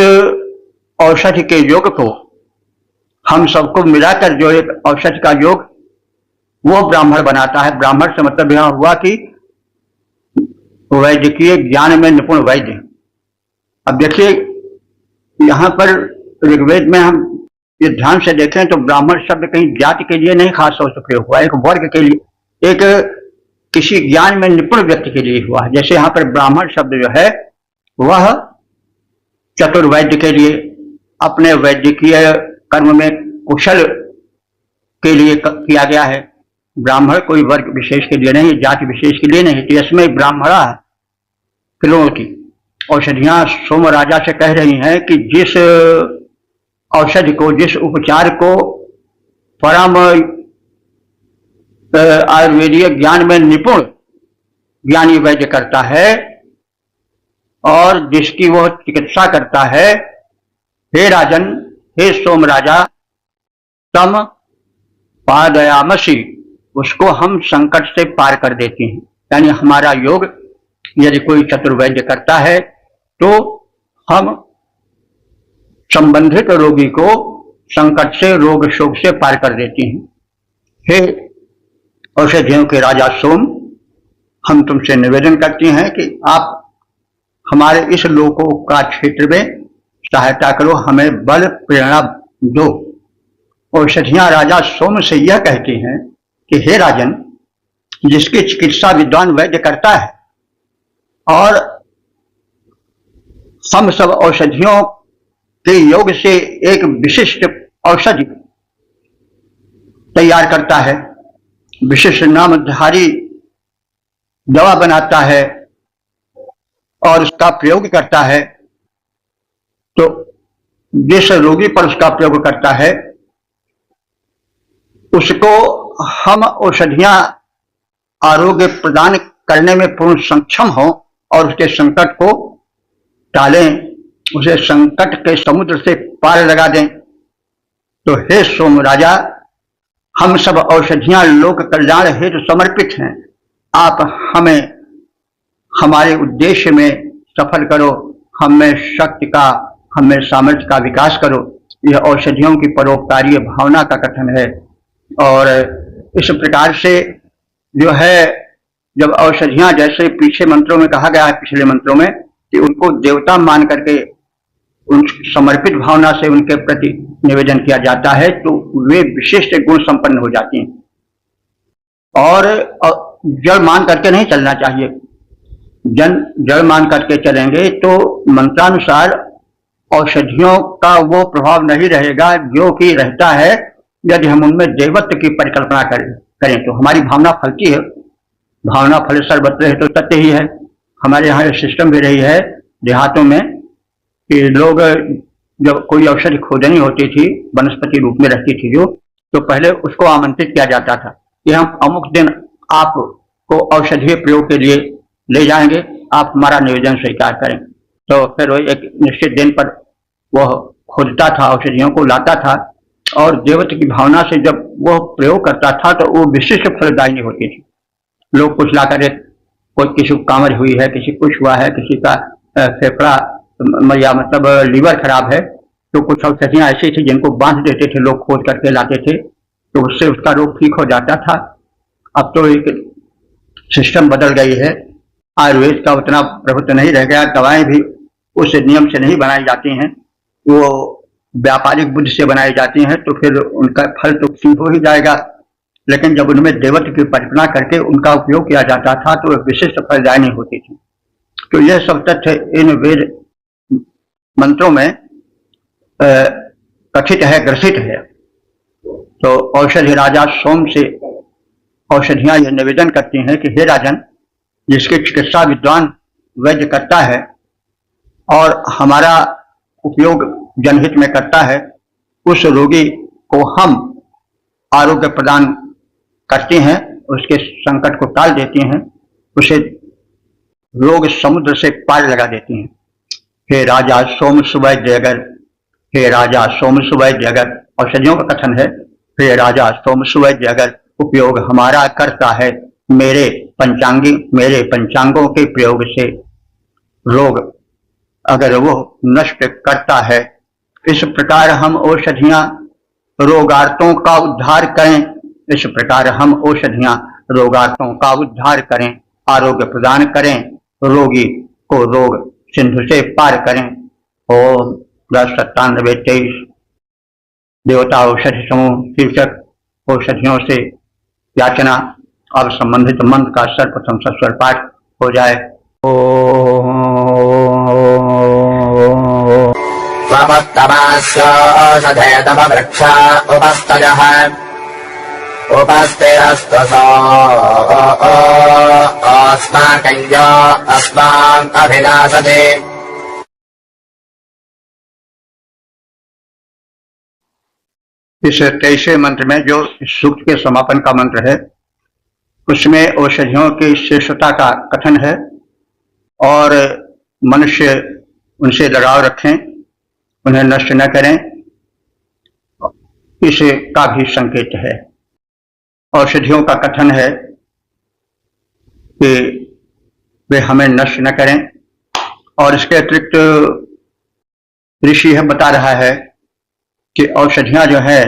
औषधि के योग को हम सबको मिलाकर जो एक औषधि का योग वो ब्राह्मण बनाता है। ब्राह्मण से मतलब यह हुआ कि वैद्यकीय ज्ञान में निपुण वैद्य। अब देखिए यहाँ पर ऋग्वेद में हम ये ध्यान से देखें तो ब्राह्मण शब्द कहीं जाति के लिए नहीं खास तौर से प्रयोग हुआ, एक वर्ग के लिए, एक किसी ज्ञान में निपुण व्यक्ति के लिए हुआ है। जैसे यहाँ पर ब्राह्मण शब्द जो है वह चतुर्वैद्य के लिए, अपने वैद्यकीय कर्म में कुशल के लिए किया गया है। ब्राह्मण कोई वर्ग विशेष के लिए नहीं, जाति विशेष के लिए नहीं। तो इसमें ब्राह्मणा कृणोति, औषधियां सोम राजा से कह रही हैं कि जिस औषधि को, जिस उपचार को परम आयुर्वेदीय ज्ञान में निपुण ज्ञानी वैद्य करता है और जिसकी वह चिकित्सा करता है, हे राजन, हे सोम राजा, तम पादयामसि, उसको हम संकट से पार कर देते हैं। यानी हमारा योग यदि कोई चतुर्वैद्य करता है तो हम संबंधित रोगी को संकट से, रोग शोक से पार कर देते हैं। हे औषधियों के राजा सोम, हम तुमसे निवेदन करते हैं कि आप हमारे इस लोकों का क्षेत्र में सहायता करो, हमें बल प्रेरणा दो। औषधियां राजा सोम से यह कहती हैं कि हे राजन, जिसकी चिकित्सा विद्वान वैद्य करता है और हम सब औषधियों के योग से एक विशिष्ट औषधि तैयार करता है, विशिष्ट नामधारी दवा बनाता है और उसका प्रयोग करता है, तो जिस रोगी पर उसका प्रयोग करता है उसको हम औषधियां आरोग्य प्रदान करने में पूर्ण सक्षम हो और उसके संकट को टालें, उसे संकट के समुद्र से पार लगा दें। तो हे सोम राजा, हम सब औषधियां लोक कल्याण हेतु समर्पित हैं। आप हमें हमारे उद्देश्य में सफल करो, हमें शक्ति का, हमें सामर्थ्य का विकास करो। यह औषधियों की परोपकारीय भावना का कथन है। और इस प्रकार से जो है, जब औषधियां, जैसे पीछे मंत्रों में कहा गया है, पिछले मंत्रों में, कि उनको देवता मान करके उन समर्पित भावना से उनके प्रति निवेदन किया जाता है, तो वे विशिष्ट गुण संपन्न हो जाती हैं। और जड़ मान करके नहीं चलना चाहिए। जड़ मान करके चलेंगे तो मंत्रानुसार औषधियों का वो प्रभाव नहीं रहेगा जो कि रहता है यदि हम उनमें देवत्व की परिकल्पना करें। तो हमारी भावना फलती है, भावना फल सर्वत्र है तो सत्य ही है। हमारे यहाँ सिस्टम भी रही है देहातों में कि लोग जब कोई औषधि खोजनी होती थी, वनस्पति रूप में रहती थी जो, तो पहले उसको आमंत्रित किया जाता था कि हम अमुक दिन आपको औषधीय प्रयोग के लिए ले जाएंगे, आप हमारा निवेदन स्वीकार करें। तो फिर वो एक निश्चित दिन पर वह खोजता था, औषधियों को लाता था, और देवत्व की भावना से जब वह प्रयोग करता था तो वो विशिष्ट फलदायी होती थी। लोग कुछ लाकर, कोई किसी को कामर हुई है, किसी कुछ हुआ है, किसी का फेफड़ा या मतलब लीवर खराब है, तो कुछ औषधियां ऐसी थी जिनको बांध देते थे, लोग खोज करके लाते थे, तो उससे उसका रोग ठीक हो जाता था। अब तो एक सिस्टम बदल गई है, आयुर्वेद का उतना प्रभुत्व नहीं रह गया, दवाएं भी उस नियम से नहीं बनाई जाती हैं, वो व्यापारिक बुद्धि से बनाई जाती हैं, तो फिर उनका फल तो ठीक हो ही जाएगा। लेकिन जब उनमें देवत्व की कल्पना करके उनका उपयोग किया जाता था तो विशिष्ट फलदायी होती थी। तो यह सब तथ्य इन वेद मंत्रों में कथित है, ग्रसित है। तो औषधि राजा सोम से औषधियां यह निवेदन करती हैं कि हे राजन, जिसकी चिकित्सा विद्वान वैद्य करता है और हमारा उपयोग जनहित में करता है, उस रोगी को हम आरोग्य प्रदान करते हैं, उसके संकट को टाल देती हैं, उसे रोग समुद्र से पार लगा देती हैं। हे राजा सोम सुवैद्य अगर, हे राजा सोम सुवैद्य अगर, औषधियों का कथन है, हे राजा सोम सुवैद्य अगर उपयोग हमारा करता है, मेरे पंचांगों के प्रयोग से रोग अगर वो नष्ट करता है, इस प्रकार हम औषधियां रोगार्तों का उद्धार करें, इस प्रकार हम औषधियां रोगार्तों का उद्धार करें, आरोग्य प्रदान करें, रोगी को रोग सिंधु से पार करें। ओम 1097 देवता औषधि समूह शीर्षक औषधियों से याचना। अब संबंधित मंत्र का सर्वप्रथम सस्वर पाठ हो जाए। स्वमत्तमास्योषधे तम वृक्षा उपस्तयः उपस्तिरस्तसो अस्माकं यो अस्मान् अभिनाशते। इस 23वें मंत्र में जो सूक्त के समापन का मंत्र है, उसमें औषधियों की श्रेष्ठता का कथन है और मनुष्य उनसे लगाव रखें, उन्हें नष्ट न करें, इसका भी संकेत है। औषधियों का कथन है कि वे हमें नष्ट न करें, और इसके अतिरिक्त ऋषि यह बता रहा है कि औषधियां जो है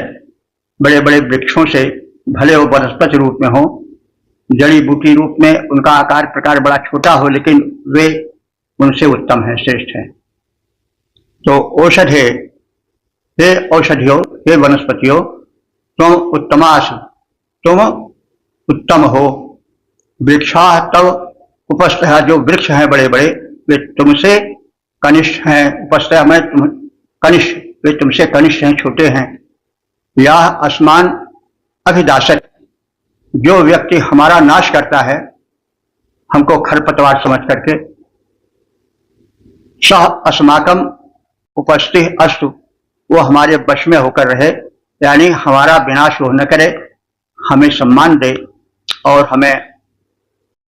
बड़े बड़े वृक्षों से, भले वो वनस्पति रूप में हो, जड़ी बूटी रूप में उनका आकार प्रकार बड़ा छोटा हो, लेकिन वे उनसे उत्तम है, श्रेष्ठ है। तो औषधे, हे औषधियों, हे वनस्पतियों, तुम उत्तमास, तुम उत्तम हो। वृक्षा तव उपस्थः, जो वृक्ष हैं बड़े बड़े, वे तुमसे कनिष्ठ हैं। उपस्थः में तुम कनिष्ठ, वे तुमसे कनिष्ठ हैं, छोटे हैं। या आसमान अभिदासक, जो व्यक्ति हमारा नाश करता है, हमको खरपतवार समझ करके, सह अस्माकम उपस्थित अस्तु, वो हमारे वश में होकर रहे, यानी हमारा विनाश वो न करे, हमें सम्मान दे और हमें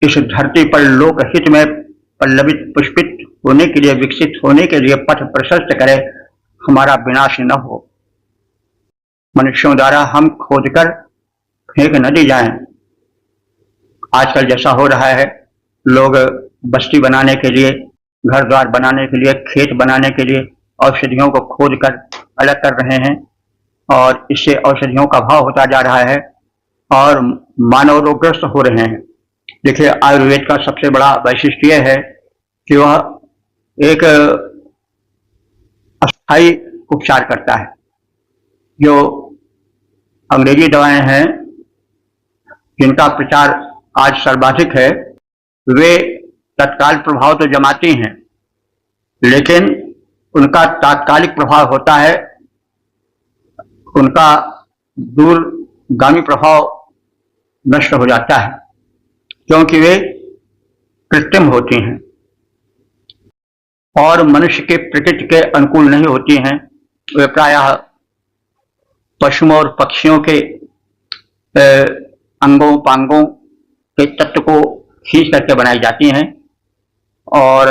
इस धरती पर लोकहित में पल्लवित पुष्पित होने के लिए, विकसित होने के लिए पथ प्रशस्त करे, हमारा विनाश न हो। मनुष्यों द्वारा हम खोदकर फेंक न दी जाएं। आजकल जैसा हो रहा है, लोग बस्ती बनाने के लिए, घर द्वार बनाने के लिए, खेत बनाने के लिए औषधियों को खोदकर अलग कर रहे हैं और इससे औषधियों का अभाव होता जा रहा है और मानव रोगग्रस्त हो रहे हैं। देखिए, आयुर्वेद का सबसे बड़ा वैशिष्ट्य यह है कि वह एक अस्थायी उपचार करता है। जो अंग्रेजी दवाएं हैं जिनका प्रचार आज सर्वाधिक है, वे तत्काल प्रभाव तो जमाती हैं, लेकिन उनका तात्कालिक प्रभाव होता है, उनका दूरगामी प्रभाव नष्ट हो जाता है, क्योंकि वे कृत्रिम होती हैं और मनुष्य के प्रकृति के अनुकूल नहीं होती हैं। वे प्रायः पशुओं और पक्षियों के अंगों पांगों के तत्व को खींच करके बनाई जाती हैं और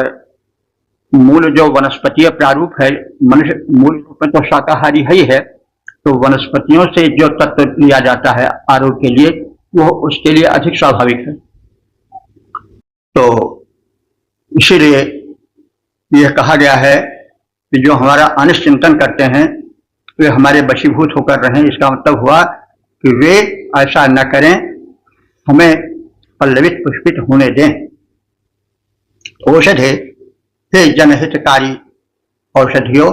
मूल जो वनस्पतीय प्रारूप है, मनुष्य मूल रूप में तो शाकाहारी ही है, तो वनस्पतियों से जो तत्व लिया जाता है आरोग्य के लिए, वो उसके लिए अधिक स्वाभाविक है। तो इसीलिए यह कहा गया है कि जो हमारा अनिष्ट चिंतन करते हैं वे हमारे वशीभूत होकर रहें। इसका मतलब हुआ कि वे ऐसा न करें, हमें पल्लवित पुष्पित होने दें। औषधे हे जनहितकारी औषधियों,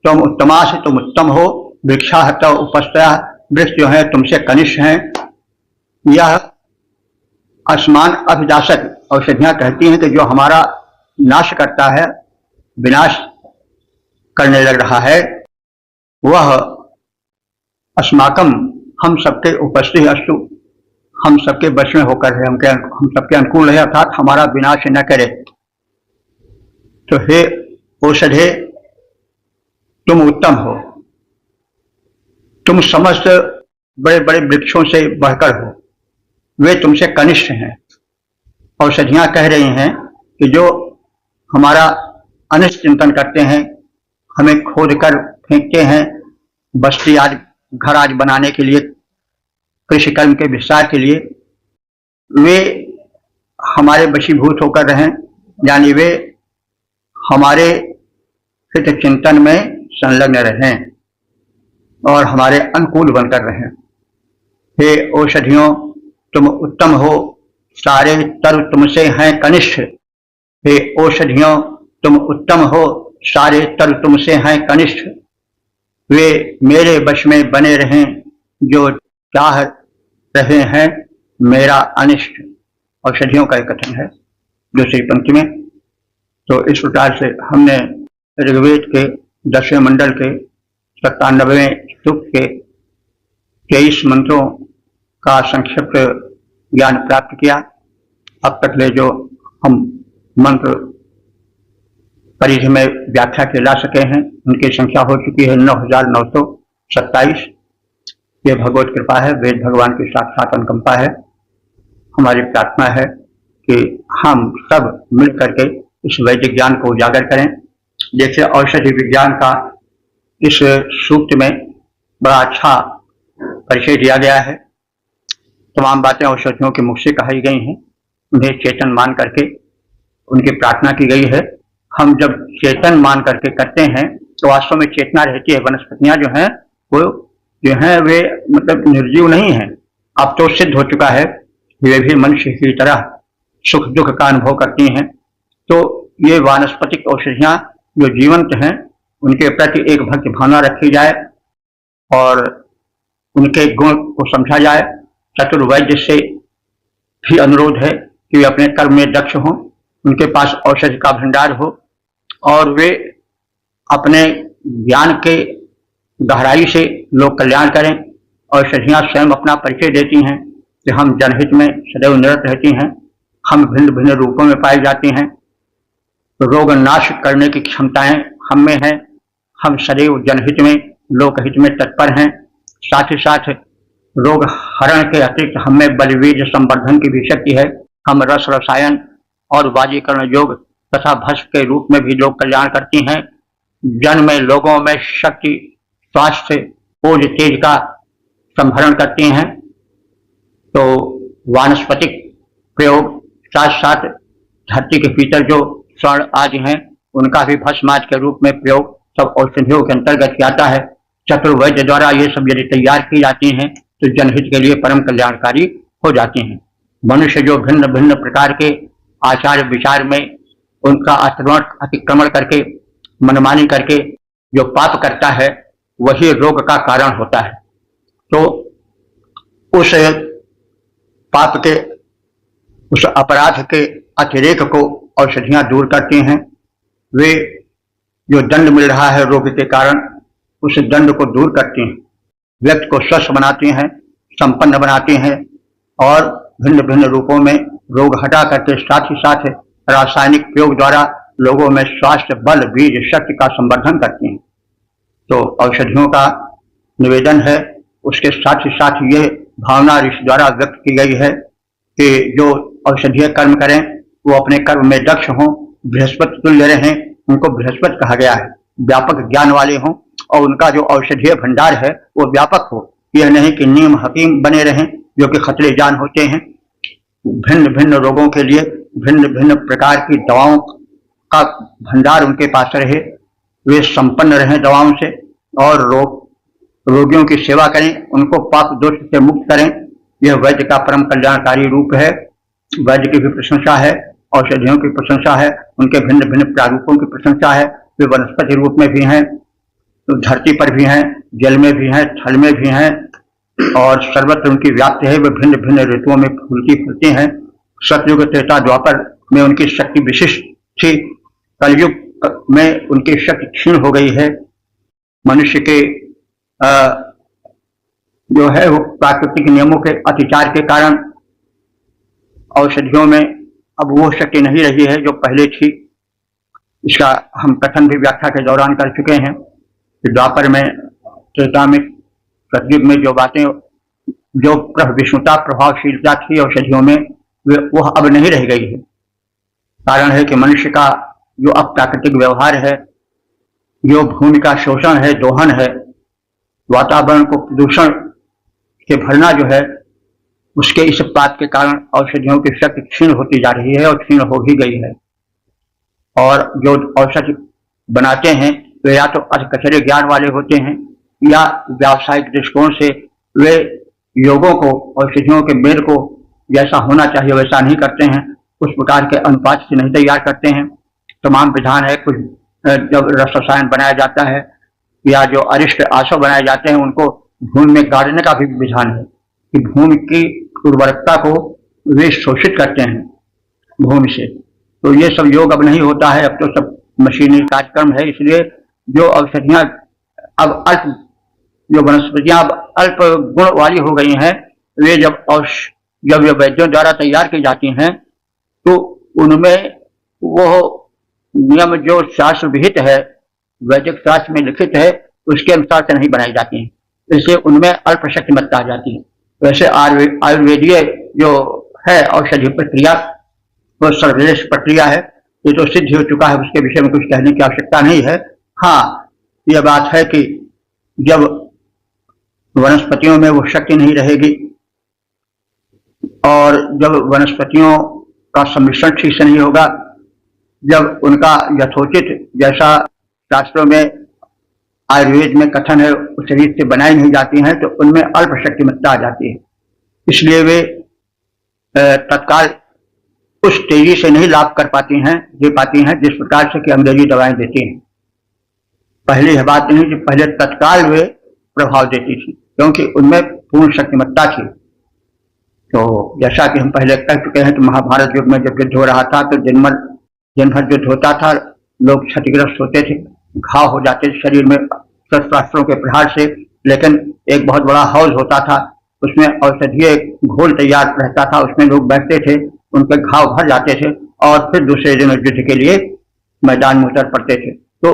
तुम उत्तमा से तुम उत्तम हो, वृक्षा तो उपस्था, वृक्ष जो है तुमसे कनिष्ठ हैं। यह असमान अभिदासक औषधियां कहती हैं कि जो हमारा नाश करता है, विनाश करने लग रहा है, वह अस्माकम हम सबके उपस्थित अस्तु, हम सबके वश में होकर है, हम सबके अनुकूल है, अर्थात हमारा विनाश न करे। तो हे औषधे, तुम उत्तम हो, तुम समस्त बड़े बड़े वृक्षों से बढ़कर हो, वे तुमसे कनिष्ठ हैं। औषधियां कह रही हैं कि जो हमारा अनिष्ट चिंतन करते हैं, हमें खोद कर फेंकते हैं बस्ती आज घर आज बनाने के लिए, कृषि कर्म के विस्तार के लिए, वे हमारे वशीभूत होकर रहें, यानी वे हमारे हित चिंतन में संलग्न रहें और हमारे अनुकूल बनकर रहें। हे औषधियों, तुम उत्तम हो, सारे तरु तुमसे हैं कनिष्ठ। हे औषधियों, तुम उत्तम हो, सारे तरु तुमसे हैं कनिष्ठ। वे मेरे वश में बने रहें जो चाह रहे हैं मेरा अनिष्ट। औषधियों का एक कथन है दूसरी पंक्ति में। तो इस प्रकार से हमने ऋग्वेद के 10वें मंडल के 97वें सूक्त के 23 मंत्रों का संक्षिप्त ज्ञान प्राप्त किया। अब तक ले जो हम मंत्र परिधि में व्याख्या के ला सके हैं, उनकी संख्या हो चुकी है 9927। ये भगवत कृपा है, वेद भगवान की साक्षात अनुकंपा है। हमारी प्रार्थना है कि हम सब मिल करके इस वैदिक ज्ञान को उजागर करें। जैसे औषधि विज्ञान का इस सूक्त में बड़ा अच्छा परिचय दिया गया है, तमाम बातें औषधियों के मुख से कही गई हैं, उन्हें चेतन मान करके उनकी प्रार्थना की गई है। हम जब चेतन मान करके करते हैं तो वास्तव में चेतना रहती है। वनस्पतियां जो हैं वो जो हैं वे मतलब निर्जीव नहीं हैं। अब तो सिद्ध हो चुका है वे भी मनुष्य की तरह सुख दुख का अनुभव करती हैं। तो ये वानस्पतिक औषधियां जो जीवंत हैं, उनके प्रति एक भक्ति भावना रखी जाए और उनके गुण को समझा जाए। चतुर्वैद्य से भी अनुरोध है कि वे अपने कर्म में दक्ष हों, उनके पास औषधि का भंडार हो और वे अपने ज्ञान के गहराई से लोक कल्याण करें। औषधियां स्वयं अपना परिचय देती हैं। कि हम जनहित में सदैव निरत रहती हैं, हम भिन्न भिन्न रूपों में पाई जाती हैं, रोग नाश करने की क्षमताएं हम में है, हम सदैव जनहित में लोकहित में तत्पर हैं। साथ ही साथ रोग हरण के अतिरिक्त हमें बलवीर्य संवर्धन की भी शक्ति है। हम रस रसायन और वाजीकरण योग तथा भस्म के रूप में भी लोक कल्याण करती हैं। जन्म में लोगों में शक्ति, स्वास्थ्य, ओज तेज का संभरण करती हैं। तो वानस्पतिक प्रयोग, साथ साथ धरती के भीतर जो स्वर्ण आदि हैं उनका भी भस्माद के रूप में प्रयोग सब औषधियों के अंतर्गत आता है। चतुर्वैद्य द्वारा ये सब यदि तैयार की जाती हैं तो जनहित के लिए परम कल्याणकारी हो जाती हैं। मनुष्य जो भिन्न भिन्न प्रकार के आचार विचार में उनका अतिक्रमण करके मनमानी करके जो पाप करता है वही रोग का कारण होता है। तो उस पाप के, उस अपराध के अतिरेक को औषधियां दूर करती हैं। वे जो दंड मिल रहा है रोग के कारण उस दंड को दूर करती हैं, व्यक्ति को स्वस्थ बनाती हैं, संपन्न बनाती हैं और भिन्न भिन्न रूपों में रोग हटा करके साथ ही साथ रासायनिक प्रयोग द्वारा लोगों में स्वास्थ्य, बल, बीज, शक्ति का संवर्धन करती हैं। तो औषधियों का निवेदन है। उसके साथ ही साथ ये भावना ऋषि द्वारा व्यक्त की गई है कि जो औषधीय कर्म करें वो अपने कर्म में दक्ष हों, बृहस्पति तुल्य रहें, उनको बृहस्पति कहा गया है, व्यापक ज्ञान वाले हों और उनका जो औषधीय भंडार है वो व्यापक हो। यह नहीं कि नीम हकीम बने रहें जो कि खतरे जान होते हैं। भिन्न भिन्न रोगों के लिए भिन्न भिन्न प्रकार की दवाओं का भंडार उनके पास रहे, वे संपन्न रहें दवाओं से और रोगियों की सेवा करें, उनको पाप दोष से मुक्त करें। यह वैद्य का परम कल्याणकारी रूप है। वैद्य की भी प्रशंसा है, औषधियों की प्रशंसा है, उनके भिन्न भिन्न प्रारूपों की प्रशंसा है। वे वनस्पति रूप में भी हैं, तो धरती पर भी हैं, जल में भी हैं, थल में भी हैं और सर्वत्र उनकी व्याप्ति है। वे भिन्न भिन्न ऋतुओं में फूलती फूलती हैं। सतयुग, त्रेता, द्वापर में उनकी शक्ति विशिष्ट थी। कलयुग में उनकी शक्ति क्षीण हो गई है। मनुष्य के जो है वो प्राकृतिक नियमों के अतिचार के कारण औषधियों में अब वो शक्ति नहीं रही है जो पहले थी। इसका हम कथन भी व्याख्या के दौरान कर चुके हैं कि द्वापर में, त्रेता में, सतयुग में जो बातें, जो विष्णुता प्रभावशीलता थी औषधियों में, वह अब नहीं रह गई है। कारण है कि मनुष्य का जो अप्राकृतिक व्यवहार है, जो भूमि का शोषण है, दोहन है, वातावरण को प्रदूषण के भरना जो है, उसके इस बात के कारण औषधियों की शक्ति क्षीण होती जा रही है और क्षीण हो ही गई है। और जो औषधि बनाते हैं वे या तो अधकचरे ज्ञान वाले होते हैं या व्यावसायिक दृष्टिकोण से वे योगों को, औषधियों के मेल को जैसा होना चाहिए वैसा नहीं करते हैं, उस प्रकार के अनुपात से नहीं तैयार करते हैं। तमाम विधान है। कुछ जब रस रसायन बनाया जाता है या जो अरिष्ट आसव बनाए जाते हैं उनको भूमि में गाड़ने का भी विधान है कि भूमि की उर्वरकता को वे शोषित करते हैं भूमि से। तो ये सब योग अब नहीं होता है, अब तो सब मशीनी कार्यक्रम है। इसलिए जो औषधियां अब अल्प, जो वनस्पतियां अब अल्प गुण वाली हो गई हैं, वे जब वैद्यों द्वारा तैयार की जाती हैं तो उनमें वो नियम जो शास्त्र विहित है, वैदिक शास्त्र में लिखित है, उसके अनुसार से नहीं बनाई जाती हैं, इसलिए उनमें अल्प शक्तिमत्ता आ जाती है। वैसे आयुर्वेदीय जो है औषधि प्रक्रिया वो सर्वश्रेष्ठ प्रक्रिया है, ये तो सिद्ध हो चुका है, उसके विषय में कुछ कहने की आवश्यकता नहीं है। हाँ, यह बात है कि जब वनस्पतियों में वो शक्ति नहीं रहेगी और जब वनस्पतियों का सम्मिश्रण ठीक से नहीं होगा, जब उनका यथोचित जैसा शास्त्रों में, आयुर्वेद में कथन है, उस शरीर से बनाई नहीं जाती हैं, तो उनमें अल्प शक्तिमत्ता आ जाती है। इसलिए वे तत्काल उस तेजी से नहीं लाभ कर पाती हैं, दे पाती हैं जिस प्रकार से कि अंग्रेजी दवाएं देती हैं। पहले यह बात नहीं कि पहले तत्काल वे प्रभाव देती थी, क्योंकि उनमें पूर्ण शक्तिमत्ता थी। तो जैसा कि हम पहले कह चुके हैं कि महाभारत युग में जब युद्ध हो रहा था तो दिन भर युद्ध होता था, लोग क्षतिग्रस्त होते थे, घाव हो जाते थे शरीर में शस्त्रास्त्रों के प्रहार से, लेकिन एक बहुत बड़ा हौज होता था उसमें औषधीय घोल तैयार रहता था, उसमें लोग बैठते थे, उनके घाव भर जाते थे और फिर दूसरे दिन युद्ध के लिए मैदान में उतर पड़ते थे। तो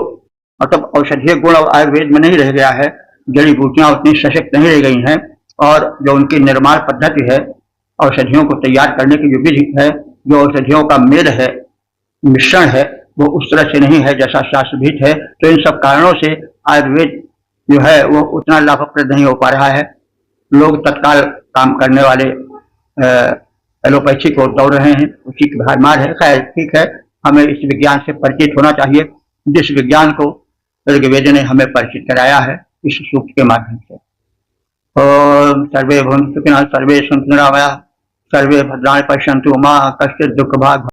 मतलब औषधीय गुण अब आयुर्वेद में नहीं रह गया है, जड़ी बूटियां उतनी सशक्त नहीं रह गई हैं, और जो उनकी निर्माण पद्धति है, औषधियों को तैयार करने की जो विधि है, जो औषधियों का मेल है, मिश्रण है, वो उस तरह से नहीं है जैसा शास्त्रविहित है। तो इन सब कारणों से आयुर्वेद जो है वो उतना लाभप्रद नहीं हो पा रहा है। लोग तत्काल काम करने वाले एलोपैथी को दौड़ रहे हैं, उसी की भरमार है। खैर ठीक है, हमें इस विज्ञान से परिचित होना चाहिए, जिस विज्ञान को ऋग्वेद ने हमें परिचित कराया है इस सूक्त के माध्यम से। ओम सर्वे भवन्तु सुखिनः, सर्वे सन्तु निरामयाः, सर्वे भद्राणि पश्यन्तु मा कश्चित् दुःखभाग्